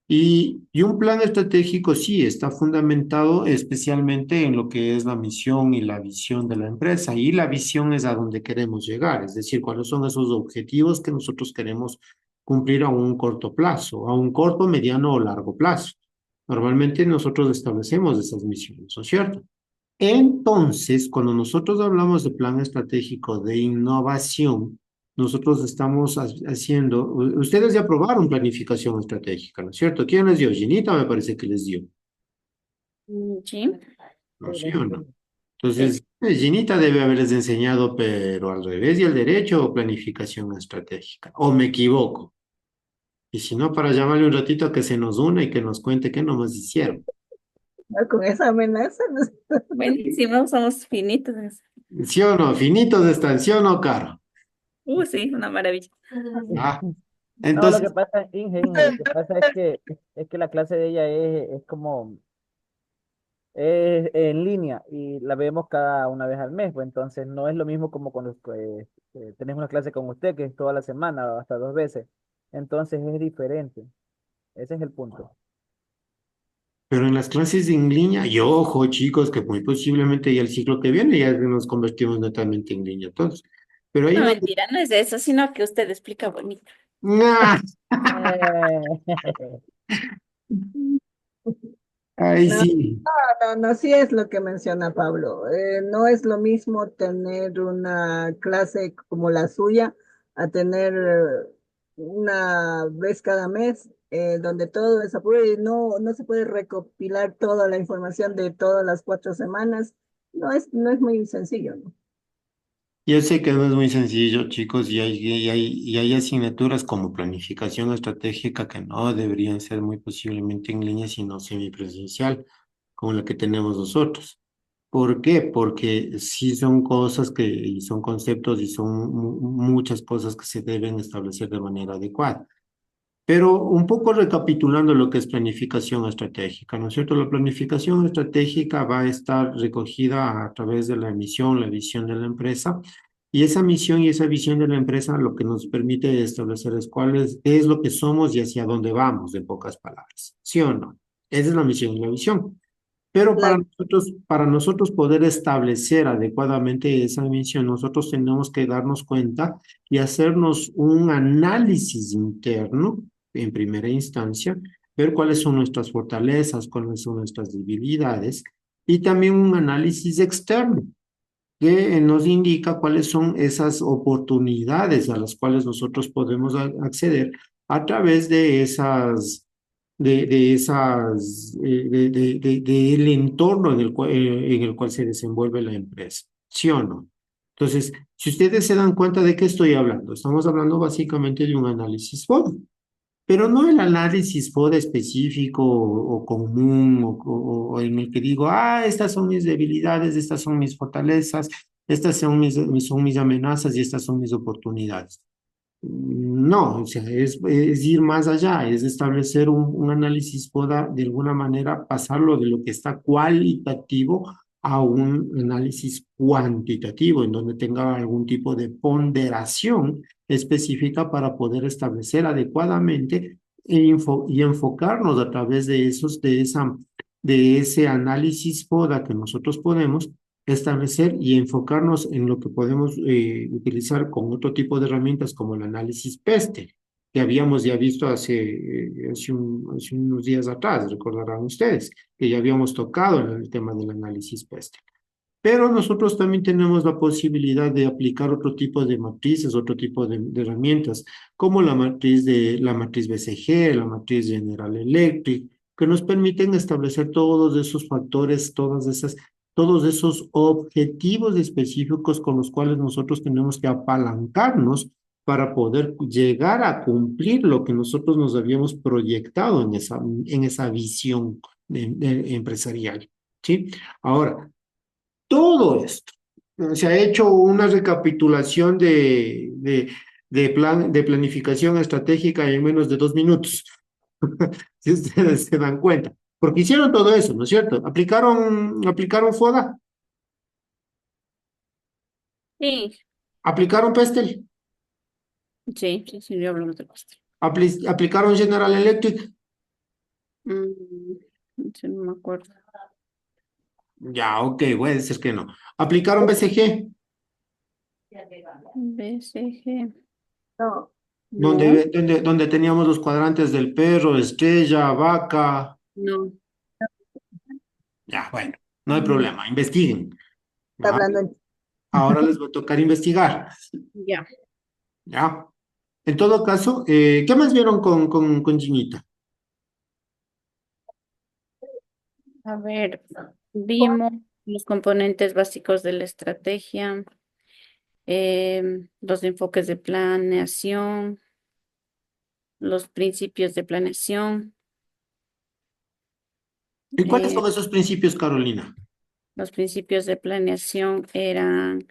Y un plan estratégico sí está fundamentado especialmente en lo que es la misión y la visión de la empresa. Y la visión es a donde queremos llegar, es decir, cuáles son esos objetivos que nosotros queremos cumplir a un corto plazo, a un corto, mediano o largo plazo. Normalmente nosotros establecemos esas misiones, ¿no es cierto? Entonces, cuando nosotros hablamos de plan estratégico de innovación, nosotros estamos haciendo, ustedes ya aprobaron planificación estratégica, ¿no es cierto? ¿Quién les dio? Ginita me parece que les dio, Sí, ¿no? ¿Sí o no? sí. Entonces, Ginita debe haberles enseñado, pero al revés y al derecho, planificación estratégica. ¿O me equivoco? Y si no, para llamarle un ratito a que se nos una y que nos cuente qué nomás hicieron. ¿no? Con esa amenaza. Buenísimo, somos finitos en eso. ¿Sí o no? Finitos están, ¿sí o no, Caro? Sí, una maravilla. Ah, No, lo entonces, que pasa, Inge, lo que pasa es que la clase de ella es como es en línea y la vemos cada una vez al mes, pues entonces no es lo mismo como cuando tenés una clase con usted que es toda la semana o hasta 2 veces. Entonces es diferente. Ese es el punto. pero en las clases en línea, y ojo, chicos, que muy posiblemente ya el ciclo que viene ya nos convertimos netamente en línea, entonces. Pero ahí No, no. mentira, no es eso, sino que usted explica bonito. ¡Ah! Ay, No, sí. no, no, sí es lo que menciona Pablo. No es lo mismo tener una clase como la suya a tener una vez cada mes donde todo es apuro y no se puede recopilar toda la información de todas las 4 semanas. No es muy sencillo, ¿no? Yo sé que no es muy sencillo, chicos, y hay asignaturas como planificación estratégica que no deberían ser muy posiblemente en línea, sino semipresencial, como la que tenemos nosotros. ¿Por qué? Porque sí son cosas y son conceptos y son muchas cosas que se deben establecer de manera adecuada. Pero un poco recapitulando lo que es planificación estratégica, ¿no es cierto? La planificación estratégica va a estar recogida a través de la misión, la visión de la empresa, y esa misión y esa visión de la empresa lo que nos permite establecer es qué es lo que somos y hacia dónde vamos, en pocas palabras. ¿Sí o no? Esa es la misión y la visión. Pero Claro, para nosotros poder establecer adecuadamente esa misión, nosotros tenemos que darnos cuenta y hacernos un análisis interno en primera instancia, ver cuáles son nuestras fortalezas, cuáles son nuestras debilidades y también un análisis externo que nos indica cuáles son esas oportunidades a las cuales nosotros podemos acceder a través del entorno en el cual se desenvuelve la empresa, ¿sí o no? Entonces, si ustedes se dan cuenta de qué estoy hablando, estamos hablando básicamente de un análisis FODA, pero no el análisis FODA específico o común o en el que digo, estas son mis debilidades, estas son mis fortalezas, estas son mis amenazas y estas son mis oportunidades. No, o sea, es ir más allá, es establecer un análisis FODA, de alguna manera pasarlo de lo que está cualitativo a un análisis cuantitativo, en donde tenga algún tipo de ponderación específica para poder establecer adecuadamente y enfocarnos a través de ese análisis FODA que nosotros podemos establecer y enfocarnos en lo que podemos utilizar con otro tipo de herramientas como el análisis PESTEL, que habíamos ya visto hace unos días atrás, recordarán ustedes, que ya habíamos tocado en el tema del análisis PESTEL. Pero nosotros también tenemos la posibilidad de aplicar otro tipo de matrices, otro tipo de herramientas, como la matriz BCG, la matriz General Electric, que nos permiten establecer todos esos factores, todos esos objetivos específicos con los cuales nosotros tenemos que apalancarnos para poder llegar a cumplir lo que nosotros nos habíamos proyectado en esa visión empresarial. ¿Sí? Ahora, todo esto. Se ha hecho una recapitulación de planificación estratégica en menos de 2 minutos, si ustedes se dan cuenta. Porque hicieron todo eso, ¿no es cierto? Aplicaron FODA, Sí, aplicaron PESTEL, sí, sí, sí, yo hablamos de postre. aplicaron General Electric. Mm, sí, no me acuerdo. Ya, ok, voy a decir que no. Aplicaron BCG, BCG. no, No, donde teníamos los cuadrantes del perro, estrella, vaca. no. Ya, bueno, no hay problema, investiguen. está Ah, hablando en ahora les va a tocar investigar, Ya. ¿ya? En todo caso, ¿qué más vieron con Ginita? A ver, vimos los componentes básicos de la estrategia, los enfoques de planeación, los principios de planeación. ¿Y cuáles Eh, son esos principios, Carolina? los principios de planeación eran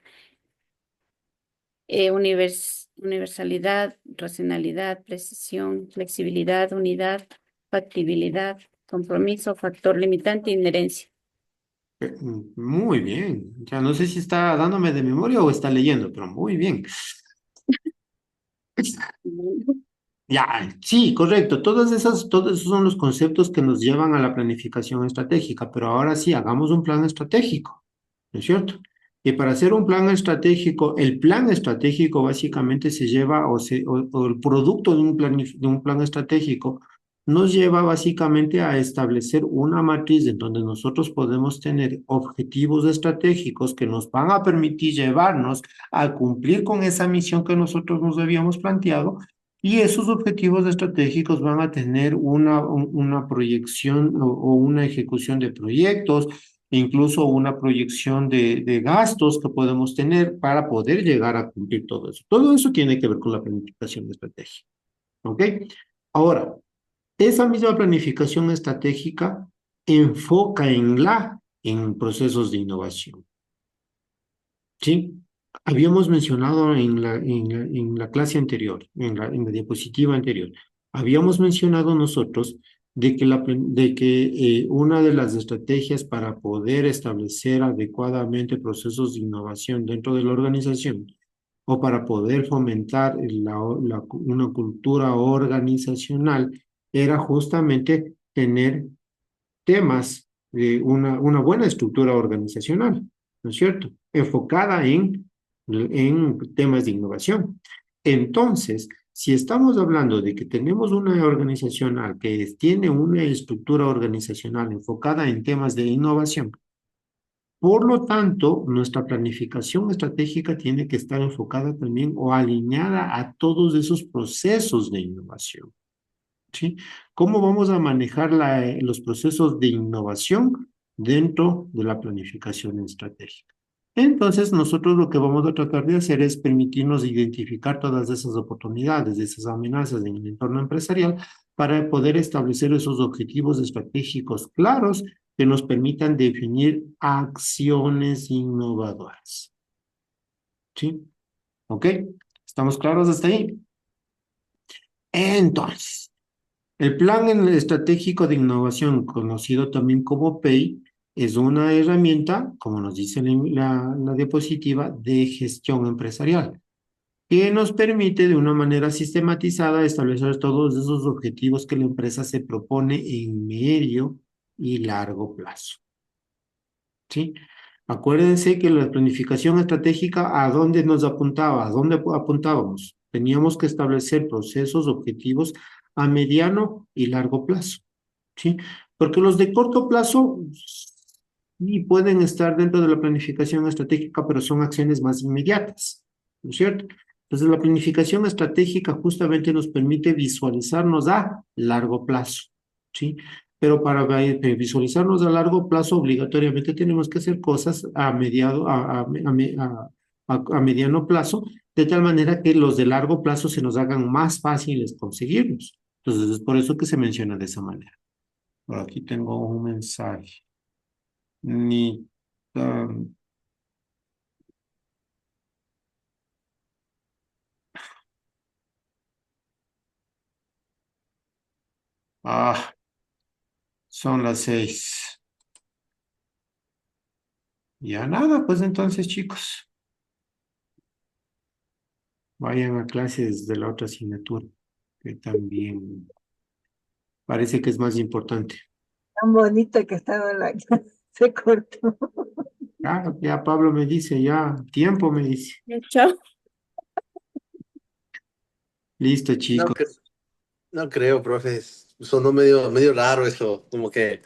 universalidad, racionalidad, precisión, flexibilidad, unidad, factibilidad, compromiso, factor limitante e inherencia. Muy bien. Ya no sé si está dándome de memoria o está leyendo, pero muy bien. Ya, sí, correcto. Todos esos son los conceptos que nos llevan a la planificación estratégica, pero ahora sí, hagamos un plan estratégico, ¿no es cierto? Y para hacer un plan estratégico, el plan estratégico básicamente se lleva, o el producto de un plan estratégico nos lleva básicamente a establecer una matriz en donde nosotros podemos tener objetivos estratégicos que nos van a permitir llevarnos a cumplir con esa misión que nosotros nos habíamos planteado, y esos objetivos estratégicos van a tener una proyección o una ejecución de proyectos, incluso una proyección de gastos que podemos tener para poder llegar a cumplir todo eso. Todo eso tiene que ver con la planificación estratégica. ¿Ok? Ahora, esa misma planificación estratégica enfoca en procesos de innovación. ¿Sí? Habíamos mencionado en la clase anterior, en la diapositiva anterior, habíamos mencionado nosotros de que una de las estrategias para poder establecer adecuadamente procesos de innovación dentro de la organización o para poder fomentar una cultura organizacional era justamente tener temas de una buena estructura organizacional, ¿no es cierto? Enfocada en temas de innovación. Entonces, si estamos hablando de que tenemos una organizacional que tiene una estructura organizacional enfocada en temas de innovación, por lo tanto, nuestra planificación estratégica tiene que estar enfocada también o alineada a todos esos procesos de innovación. ¿Sí? ¿Cómo vamos a manejar los procesos de innovación dentro de la planificación estratégica? Entonces, nosotros lo que vamos a tratar de hacer es permitirnos identificar todas esas oportunidades, esas amenazas en el entorno empresarial para poder establecer esos objetivos estratégicos claros que nos permitan definir acciones innovadoras. ¿Sí? ¿Ok? ¿Estamos claros hasta ahí? Entonces, el plan estratégico de innovación, conocido también como PEI, es una herramienta, como nos dice la diapositiva, de gestión empresarial, que nos permite de una manera sistematizada establecer todos esos objetivos que la empresa se propone en medio y largo plazo. ¿Sí? Acuérdense que la planificación estratégica, ¿a dónde nos apuntaba? ¿A dónde apuntábamos? Teníamos que establecer procesos, objetivos a mediano y largo plazo, ¿sí? Porque los de corto plazo sí pueden estar dentro de la planificación estratégica, pero son acciones más inmediatas, ¿no es cierto? Entonces, la planificación estratégica justamente nos permite visualizarnos a largo plazo, ¿sí? Pero para visualizarnos a largo plazo, obligatoriamente tenemos que hacer cosas a mediano plazo, de tal manera que los de largo plazo se nos hagan más fáciles conseguirlos. Entonces, es por eso que se menciona de esa manera. Por aquí tengo un mensaje. Ni tan... Ah, son las 6. Ya nada, pues entonces, chicos, vayan a clases de la otra asignatura, que también parece que es más importante. Tan bonita que estaba la se cortó. Claro, ya Pablo me dice, ya, tiempo me dice. Ya, chao. Listo, No, chicos. no creo, profe. Sonó medio raro eso, como que,